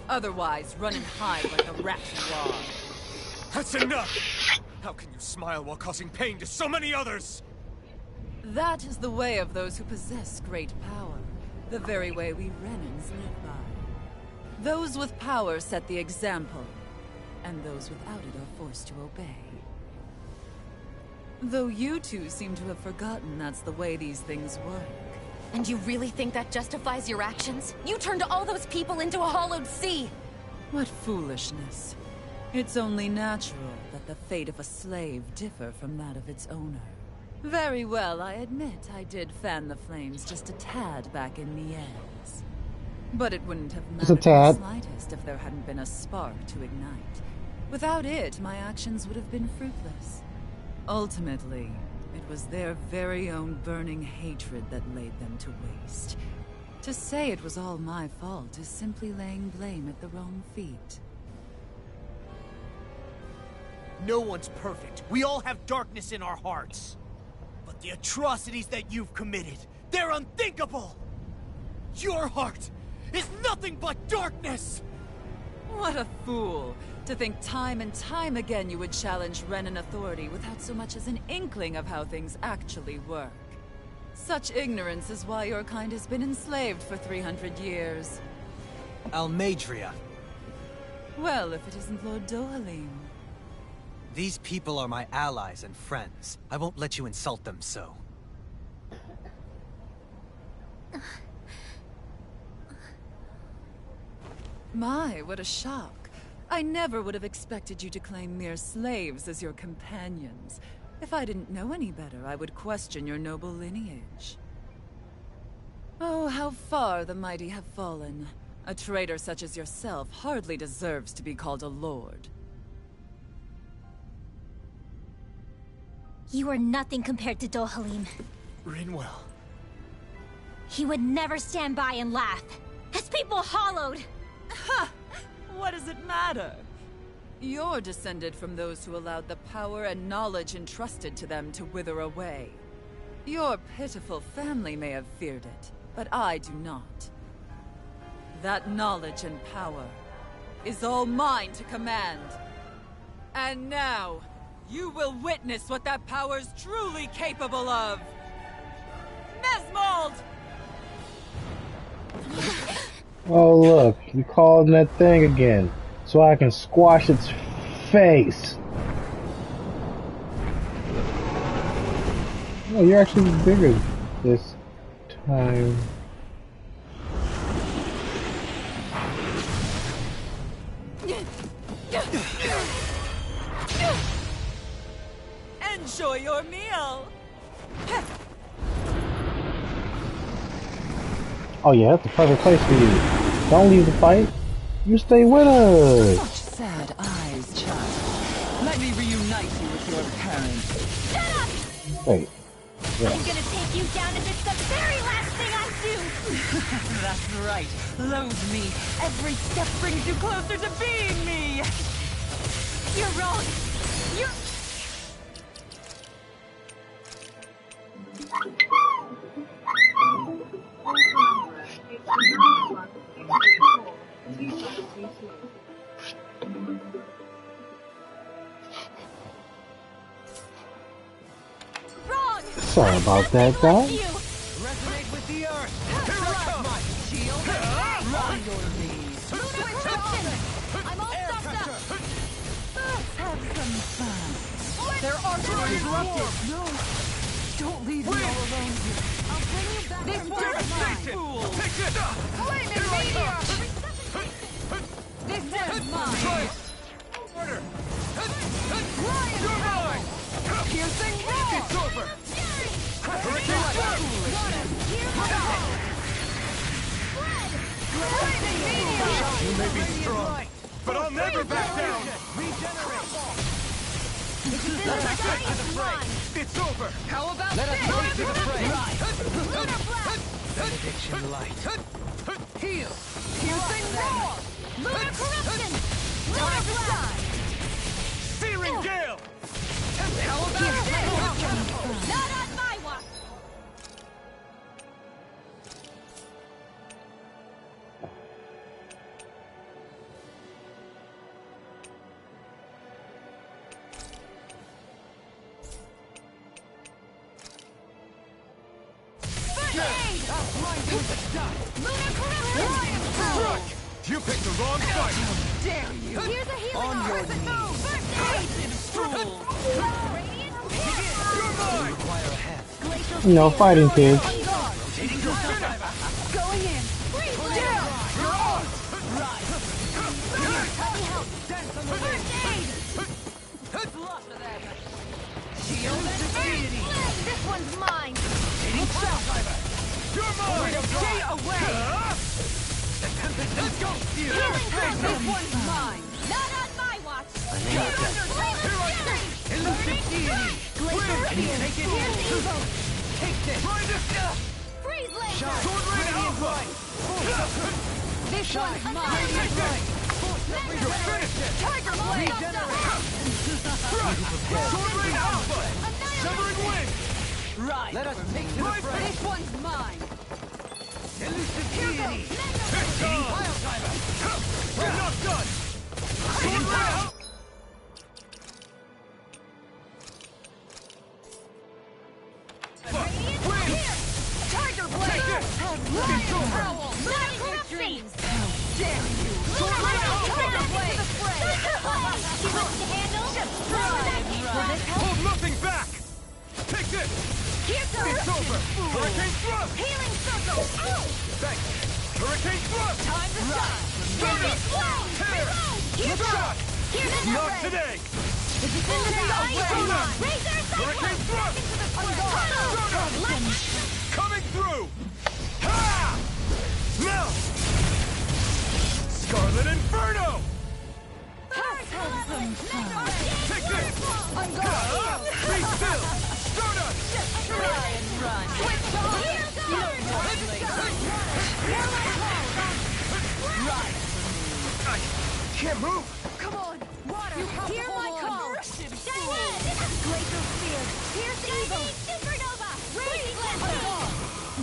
Otherwise, run and hide like a rat you are. That's enough! How can you smile while causing pain to so many others? That is the way of those who possess great power. The very way we Renans live by. Those with power set the example, and those without it are forced to obey. Though you two seem to have forgotten that's the way these things work. And you really think that justifies your actions? You turned all those people into a hollowed sea! What foolishness. It's only natural that the fate of a slave differ from that of its owner. Very well, I admit I did fan the flames just a tad back in Mies. But it wouldn't have Just a mattered in the tad. slightest if there hadn't been a spark to ignite. Without it, my actions would have been fruitless. Ultimately, it was their very own burning hatred that laid them to waste. To say it was all my fault is simply laying blame at the wrong feet. No one's perfect. We all have darkness in our hearts. But the atrocities that you've committed, they're unthinkable! Your heart is nothing but darkness! What a fool! To think time and time again you would challenge Renan authority without so much as an inkling of how things actually work. Such ignorance is why your kind has been enslaved for 300 years. Almadria. Well, if it isn't Lord Dohalim. These people are my allies and friends. I won't let you insult them so. My, what a shock. I never would have expected you to claim mere slaves as your companions. If I didn't know any better, I would question your noble lineage. Oh, how far the mighty have fallen. A traitor such as yourself hardly deserves to be called a lord. You are nothing compared to Dohalim. Rinwell. He would never stand by and laugh. His people hollowed! Ha! What does it matter? You're descended from those who allowed the power and knowledge entrusted to them to wither away. Your pitiful family may have feared it, but I do not. That knowledge and power is all mine to command. And now, you will witness what that power's truly capable of! Nesmold! Oh look, you called that thing again, so I can squash its face. Oh, you're actually bigger this time. Enjoy your meal! Oh yeah, that's the perfect place for you. Don't leave the fight. You stay with us. Such sad eyes, child. Let me reunite you with your parents. Shut up! Wait. Yeah. I'm gonna take you down if it's the very last thing I do! That's right. Loathe me. Every step brings you closer to being me. You're wrong! You're... Sorry about that, guys. Resonate with the earth. Here I come. My shield. On your knees. I'm all stuffed up. Let's have some fun. Their archer interrupted. No, don't leave me all alone here. I'll bring you back This from one's Devastation. mine. Take this. Flaming meteor. This one's mine. Try. Order. Lion You're power. mine. Piercing roar. It's over. Hurricane Got him. Flaming meteor. You may be strong, but I'll never back down. It's over. How about Let us this? take to the fray. Lunar blast. Benediction light. Heal. Piercing roar. Lunar corruption. Lunar blast. Searing gale. How about this? Not on my watch. Lunar corruption. Power. You picked the wrong fight. Dare you? Here's a healing On your crescent knees. move. First aid. Fool. Radiant You're mine. Require a hand. glacial No fighting, kids. On guard. Going in. Down. You're on. heavy help. First aid. Shield and deity. This one's mine. You're mine. Stay away. Let's go. Healing crescent. This one's mine. Not on my watch. Here I come. Elusive deity. Glacial spear. Take it. Here's evil. Take this. Try this. Freeze laser. Sword rain alpha. This one's mine. Take this. You finished it. Tiger blade. Sword rain alpha. Severing wing. Right. Let us take to the fray. This one's mine. Elusive deity. It's on. We're not done. Sword rain alpha. Tiger blade. Take it. It's over. Howl. Not corruption. Dare you? Sword rain alpha. Tiger blade. She wants to handle. Run. Hold nothing back. Take this. It's over. Hurricane thrust. Healing circle. Ow. Thanks. Hurricane thrust. Time to shine. Stardust. Tear. Here's Shot. Here's an Not array. today. This is in the sky. Stardust. Razor Hurricane thrust. Stardust. Coming through. Ha! Now. Scarlet Inferno. Take this. Be still. Stardust. Try and run. I can't move. Come on. Water. Hear my call. Glacial spear. Here's evil. Supernova. Radiant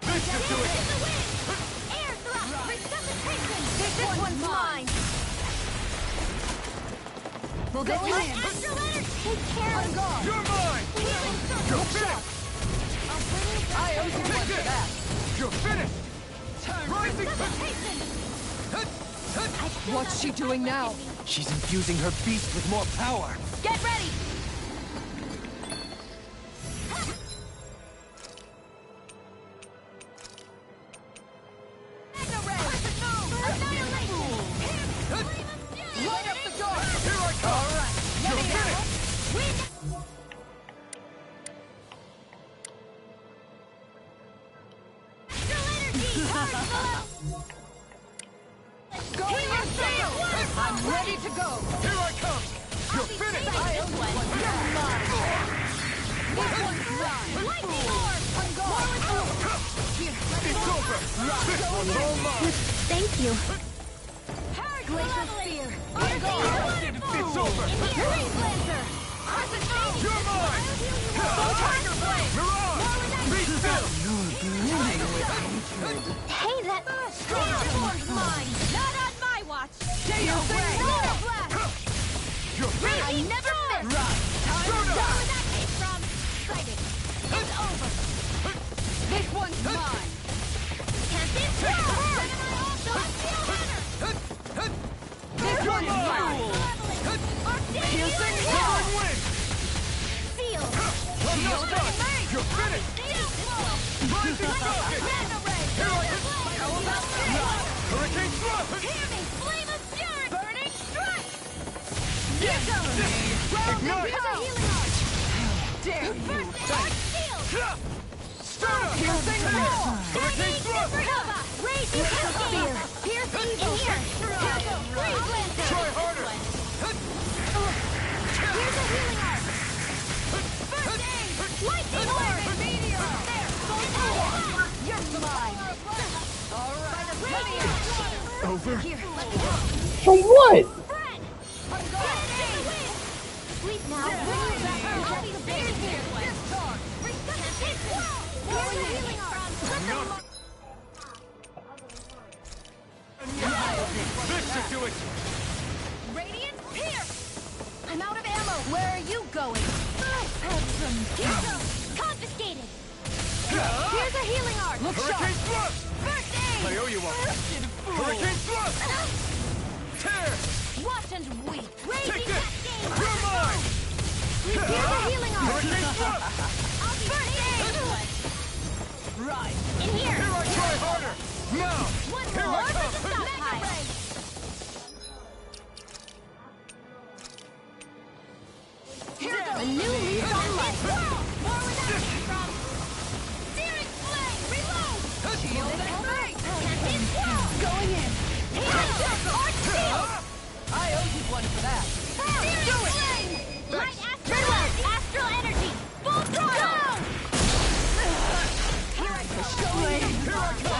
This should do it. Air thrust. Resuscitation. This one's mine. Will this Going in. win? Astral energy. Take care of God. You're mine. Healing circle. You're finished. I'll bring you back. I owe you Take one for this. that. You're finished. Rising. Resuscitation. What's she doing now? She's infusing her beast with more power. Get ready. Mega ray. Annihilation. Light up the dark. Here I come. All right. You're Let me finished. Astral energy. Going on sail. I'm ready to go. Here I come. You're finished. I owe you one for that. This one's mine. Lightning orb. On guard. It's over. This one's all mine. Thank you. Glacial spear. On guard. It's over. Freeze laser. You're mine. Tiger blade. Mirage. Be still. Hey, that one's mine. Not on my watch. Stay away. Lunar blast. You're finished! I never miss! Right! Time Go to now! die! Where that came from? Sighted. It's over! This one's mine! Can't be through! Celestial hammer! This You're one's mine! mine! Piercing wind! Seal! I'm not done! You're finished! Rising Falcon! Here I am! How about this? Hurricane Thrust! Hear me! Flame of fury! Burning strike! Yes! Ignite! Here's a healing arch! Dare you! First aid! Shield! Stunner! Piercing roar! Hurricane Thrust! Supernova! Raging spear! Pierce evil! Here! Freeze lantern! Try harder! Here's a healing arch! First aid! Lightning orb! Meteor! There! You're mine! Alright! Over? Here! For what? Fred! I'm going to the wind! Sleep now! Bring you back! I'll be the bear here! Here's a healing arch! This should do it! Radiant pierce! I'm out of ammo! Where are you going? Let's have some gizmo! Confiscated! Here's a healing arch! Hurricane Thrust! First aid! I owe you one! Hurricane Thrust! Tear! Watch and weep! Take Raging this! cascade! You're mine! Here's a healing arch! Hurricane Thrust! First aid! Right! In here! Here I try harder! Now! One Here more I for come! the stockpile! Here goes! A new lease on life! More where that came from! Searing flame! Reload! Shield and break! Can't swirl! Going in! Healing jump! Arch shield! I owe you one for that. Searing flame! Light astral energy! Full throttle! Here I go! Here I come!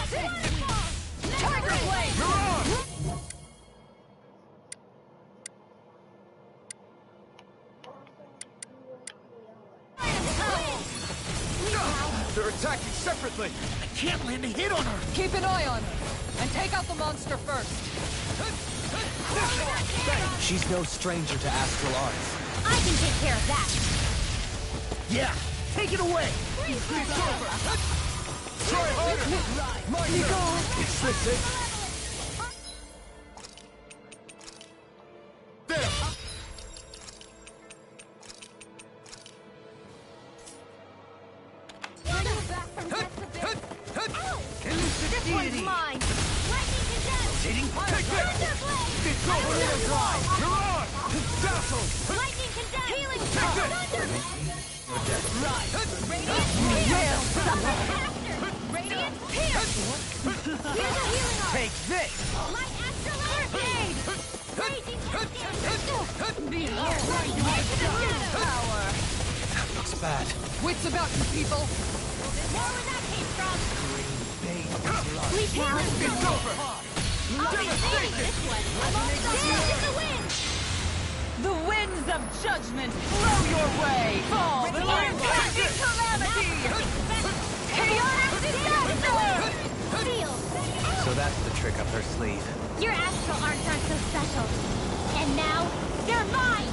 Tiger blade! You're on! They're attacking separately! I can't land a hit on her. Keep an eye on her, and take out the monster first. She's no stranger to astral arts. I can take care of that! Yeah, take it away. It's over! Try harder! My turn! Is this it? There! This one's mine! Lightning condensed! Take this! Thunderblade! It's over! You're on! Dazzle! Lightning condensed! Healing Take this! Radiant pierce! Here's a healing arc! Take this! Light astral arcade! Raging cascade! Behold! Power! That looks bad. Wits about you, people. More where that came from! Blood. Sleep now! It's over! I'll be saving this one! I'm all dance in the wind! The winds of judgment blow your way. Fall the impending calamity. Chaotic disaster. Seal! So that's the trick up her sleeve. Your astral arts aren't so special. And now, they're mine!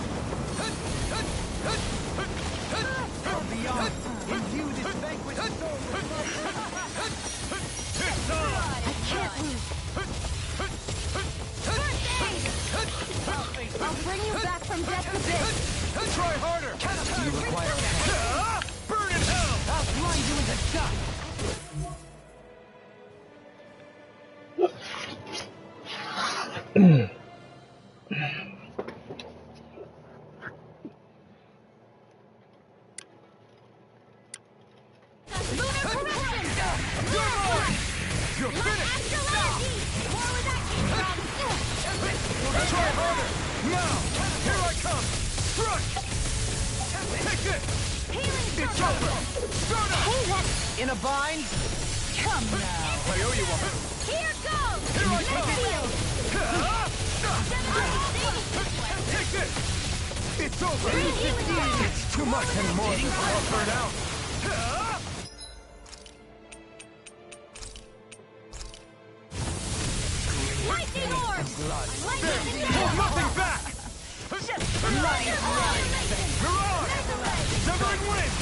From beyond, in you this banquet is over! It's on! I can't lose. First aid! I'll bring you back from death to this. Try harder! You require Burn in hell! I'll blind you into dust. Lunar corruption! You're finished! Astral energy! More where that came from! Try harder! Now! Here I come! Strike! Take this! Healing It's circle! over! Start up! Hey, that... In a bind? Come now. I owe you one! Here goes! Here I come! Field! Take this! It's over! It's too much anymore! I'll burn out! Lightning orb! There! Lightning Hold nothing back! Severing wind!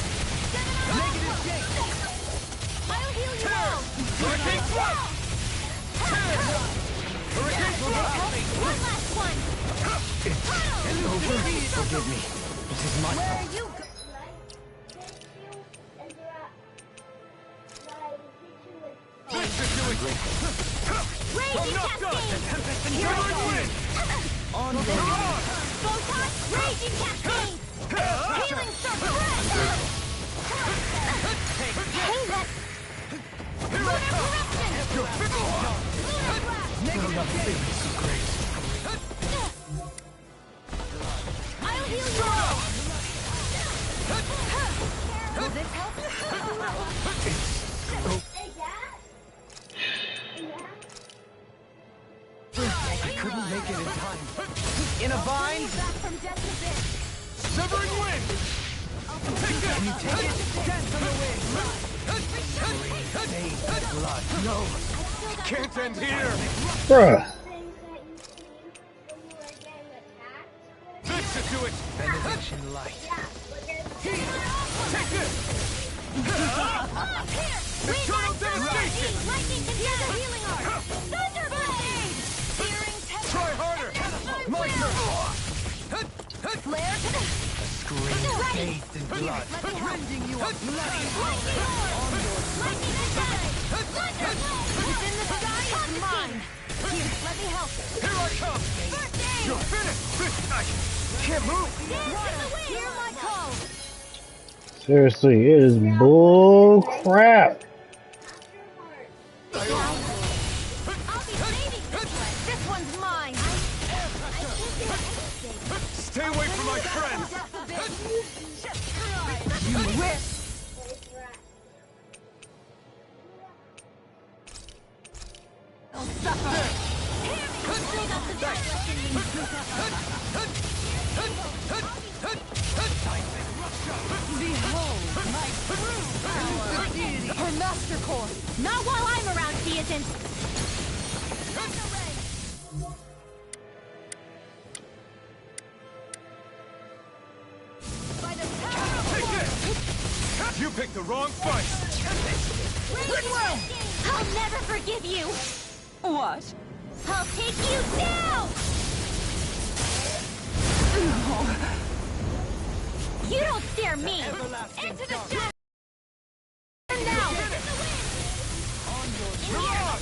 Negative shake! I'll heal you all! Hurricane thrust! Hurricane thrust! One last one! Forgive me. This is my Where fault. are you go- Raging Cascade! Severing wind! On Photon! Raging Cascade! Healing Circle! Hey, that... Lunar Corruption! Lunar Blast! I'll heal you all! Will this help? I couldn't make it in time. In a bind? Back from death to this! Severing wind! Take this! Can you take it? Dance on the wind. Bathe in blood. No. Can't end here! Bruh. Fix it to it! Benediction light. Take this! Eternal devastation! Lightning can hear the healing art! Thunder Blade! Searing tempest! Try harder! My turn! Flare to the... Scream bathed in blood. Rending you a bloody lightning orb! Lightning attack! Thunder Blade! Within the sky is mine! Here, let me help. Here I come! First aid! You're finished! I can't move! Dance in the wind! Hear my call! Seriously, it is bull crap. I'll be saving this one! This one's mine! Stay away from my friends! You will! I'll suffer! Still got the best left in me! Behold my true power! Her master core! Not while I'm around, she isn't! By the power of Take this! You picked the wrong fight! Rinwell! I'll never forgive you! What? I'll take you down! You don't scare me! Into the shadow! Now!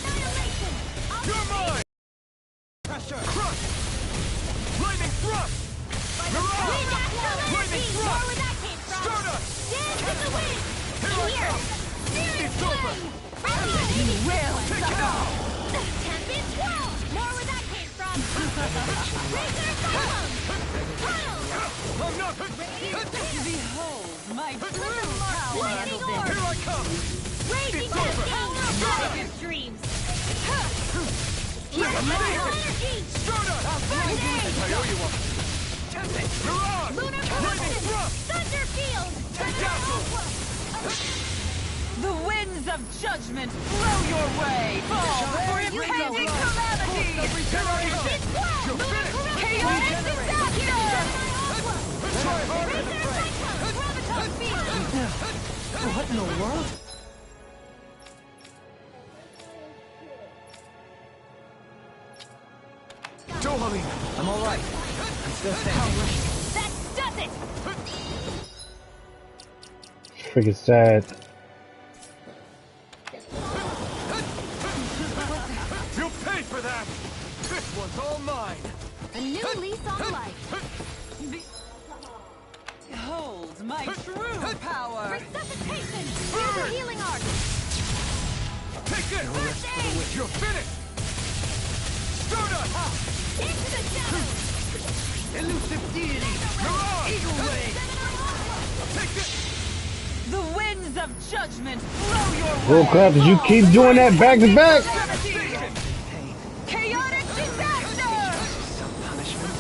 Annihilation! You're mine! Pressure! Crush! Lightning thrust! Mirage! Wind astral energy! Lightning More thrust! where that came from! Stardust! Dance in the wind! Here I Here! come! Searing It's over! flame! You will Take it out! Tempest swirl! More where that came from! Razor column! Tunnel! I'm not... behold my true Lightning power. orb! Here I come! Raging It's over. cascade! Out of your dreams! Here's my energy! Stardust! First aid! I owe you one! Mirage! Lunar Lightning corruption! thrust! Thunder field! Dazzle! The winds of judgment blow your way. Fall for impending calamity. Here I come! It's well! You're Lunar finished! corruption! Disaster! Try harder! Razor cyclone! Graviton field! What in the world? Dohalim! I'm all right. I'm still standing. That does it! Freaking sad. You'll pay for that! This one's all mine! A new lease on life. Behold my true power. Resuscitation! Here's the healing art! Take this! First aid! You're finished! Stardust! Into the shadows! Elusive deity. Mirage! Eagle ray. Take this! The winds of judgment blow your way. Bull crap, did you keep doing that back to back? Pain. Chaotic disaster. Some punishment.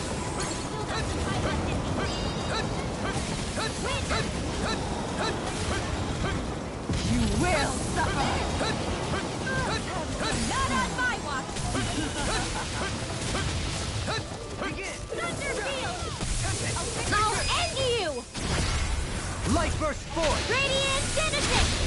You will suffer. Not on my watch! Thunder field! burst forth! Radiant Genesis!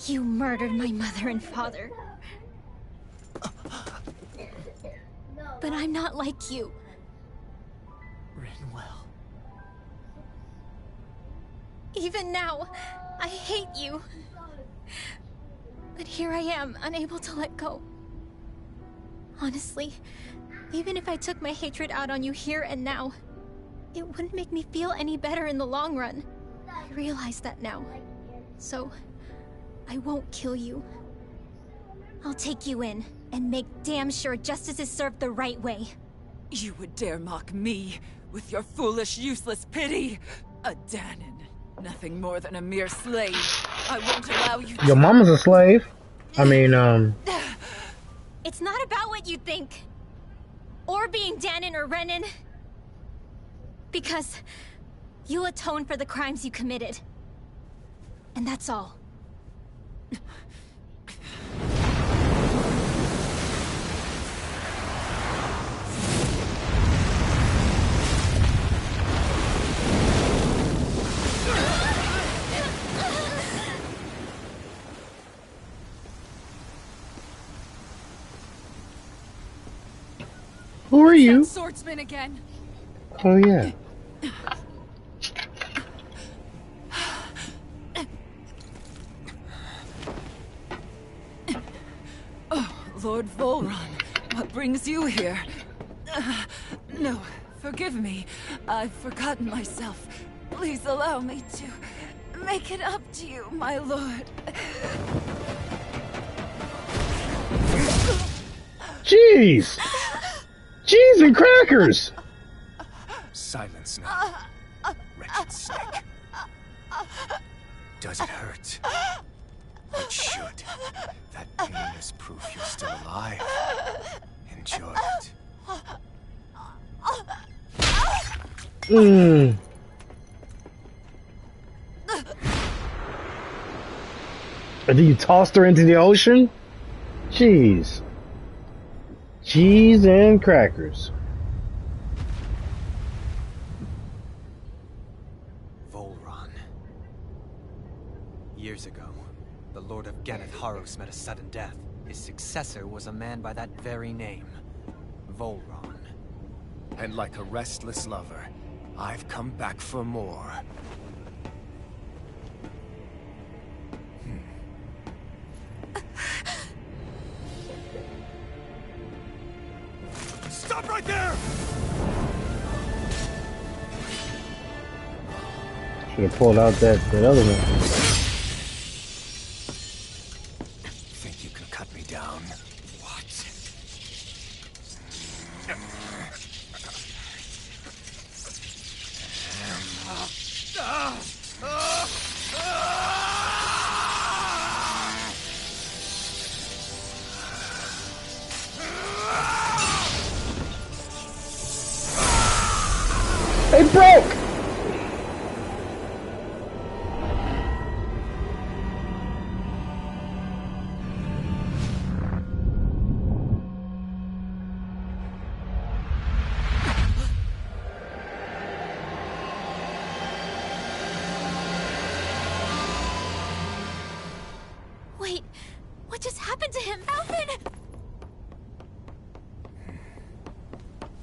You murdered my mother and father. But I'm not like you. Rinwell. Even now, I hate you. But here I am, unable to let go. Honestly, even if I took my hatred out on you here and now, it wouldn't make me feel any better in the long run. I realize that now. So, I won't kill you. I'll take you in, and make damn sure justice is served the right way. You would dare mock me with your foolish, useless pity? A Danon, nothing more than a mere slave. I won't allow you Your mama's a slave. I mean, It's not about what you think. Or being Danon or Renan. Because you'll atone for the crimes you committed. And that's all. who are you? Swordsman again. Oh yeah. Lord Volron, what brings you here? No, forgive me. I've forgotten myself. Please allow me to make it up to you, my lord. Jeez! Cheese and crackers! Silence now, wretched snake. Does it hurt? It should. That pain is proof you're still alive. Enjoy it. Mmm. And then you tossed her into the ocean? Jeez. Cheese and crackers. Volron. Years ago, the Lord of Ganneth Haros met a sudden death. His successor was a man by that very name, Volron. And like a restless lover, I've come back for more. Stop right there! Should have pulled out that other one. Think you can cut me down? What? It broke! Wait, what just happened to him? Alvin!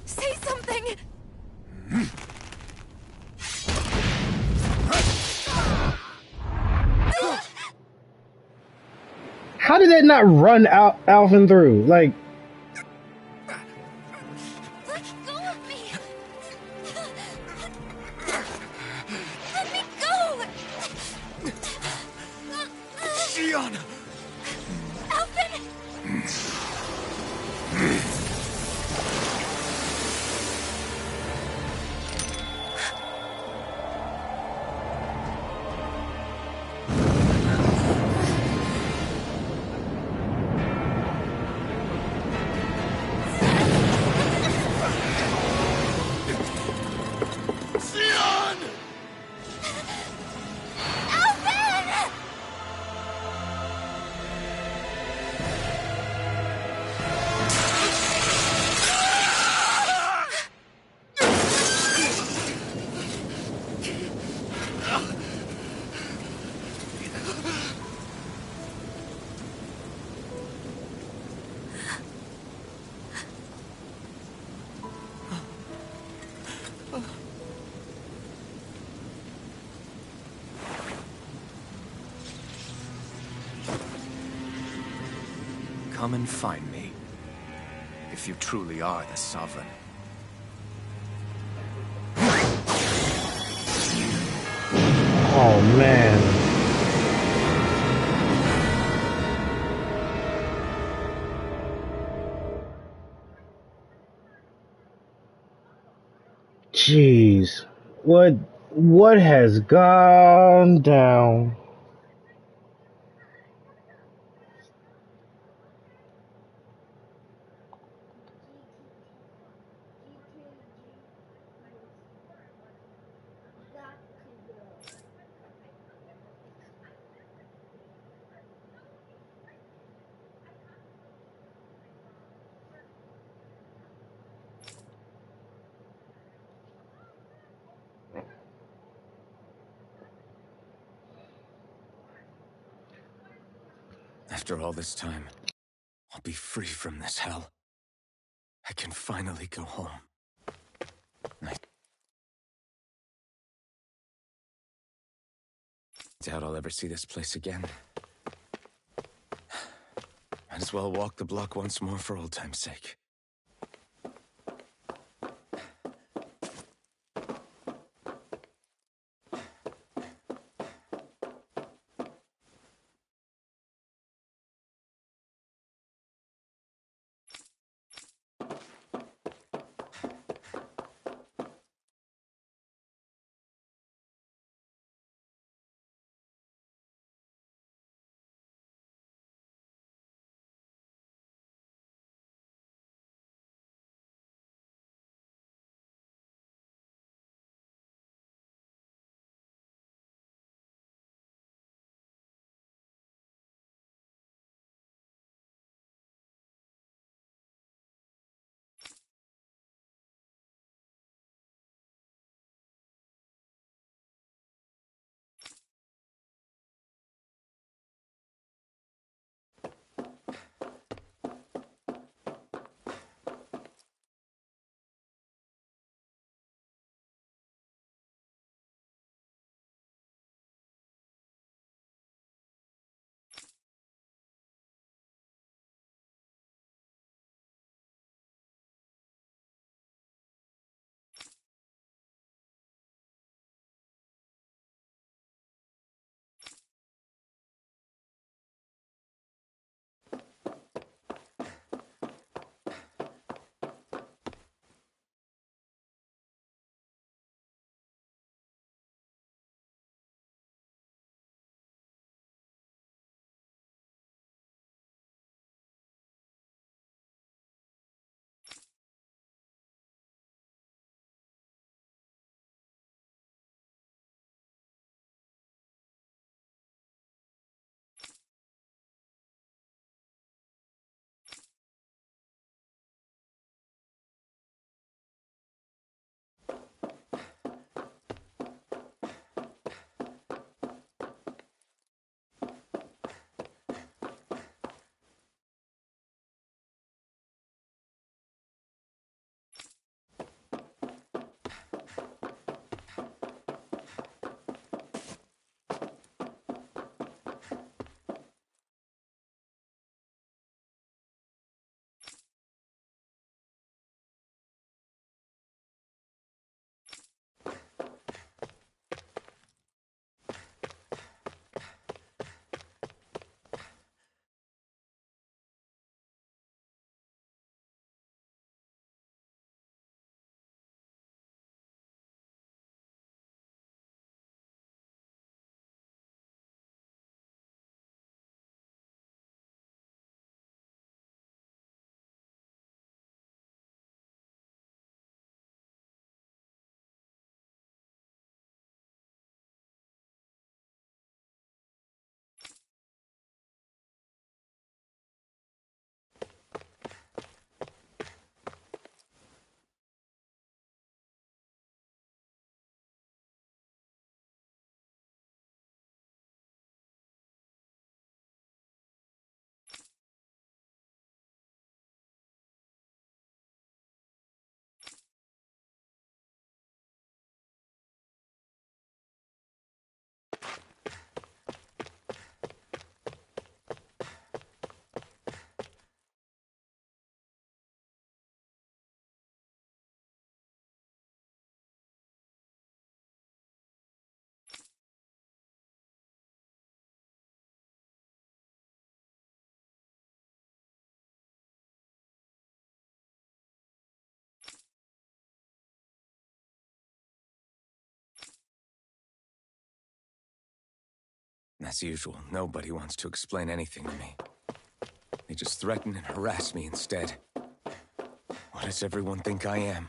Say something! How did that not run out Alvin through? Like, Let go of me! Let me go! Gianna! Alvin! come and find me. If you truly are the Sovereign. Oh man. Jeez. What has gone down? After all this time, I'll be free from this hell. I can finally go home. I doubt I'll ever see this place again. Might as well walk the block once more for old time's sake. As usual, nobody wants to explain anything to me. They just threaten and harass me instead. What does everyone think I am?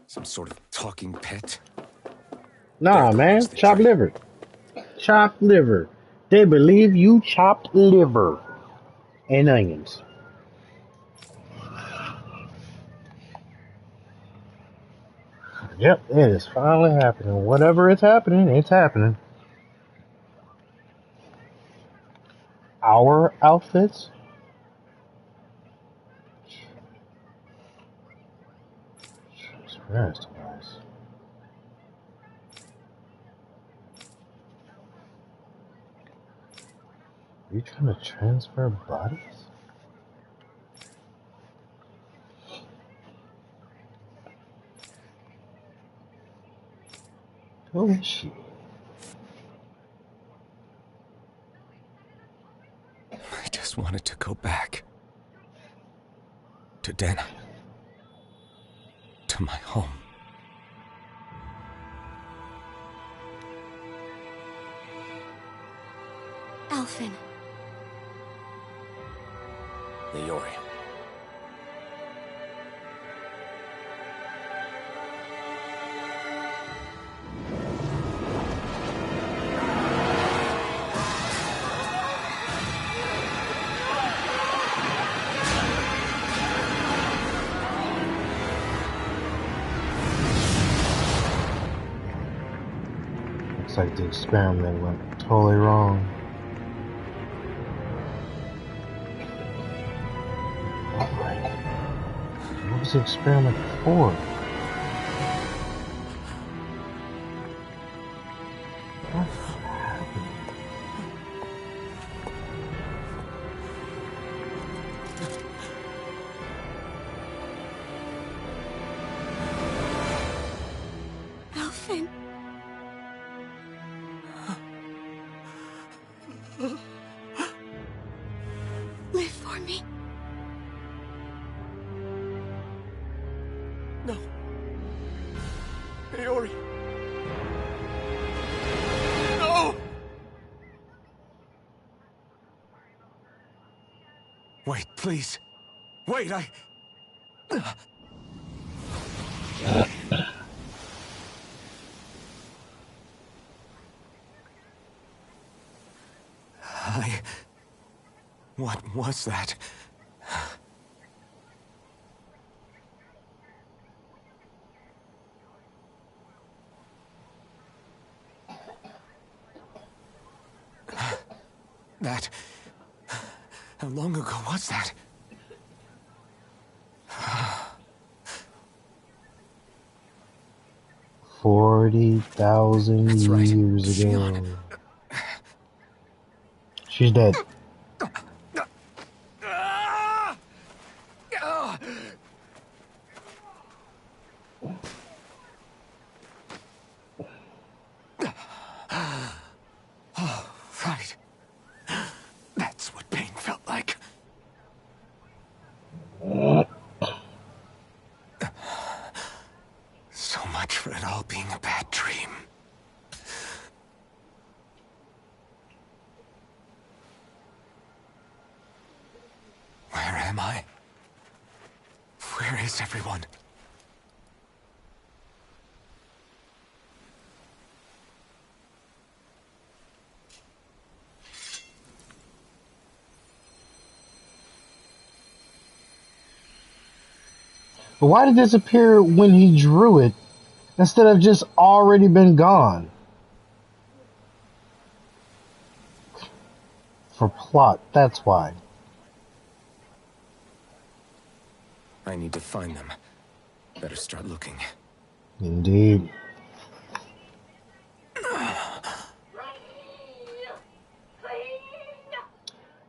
Some sort of talking pet? They're Nah, the man, ones that chopped try. liver. Chopped liver. They believe you chopped liver and onions. Yep, it is finally happening. Whatever is happening, it's happening. Our outfits? Jesus Christ, guys. Are you trying to transfer bodies? Who is she? I just wanted to go back. To Dana. To my home. Alphen. Leori. Looks like the experiment went totally wrong. Alright. What was the experiment for? What happened? Alphen. Live for me. No. Leori. No! Wait, please. Wait, What was that? That... How long ago was that? 40,000 That's right. years Shion. ago. She's dead. Oh, right. That's what pain felt like. So much for it all being a bad dream. Where am I? Where is everyone? But why did this appear when he drew it instead of just already been gone? For plot, that's why. I need to find them. Better start looking. Indeed.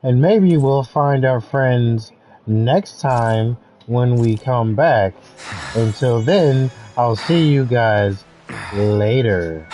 And maybe we'll find our friends next time when we come back. Until then, I'll see you guys later.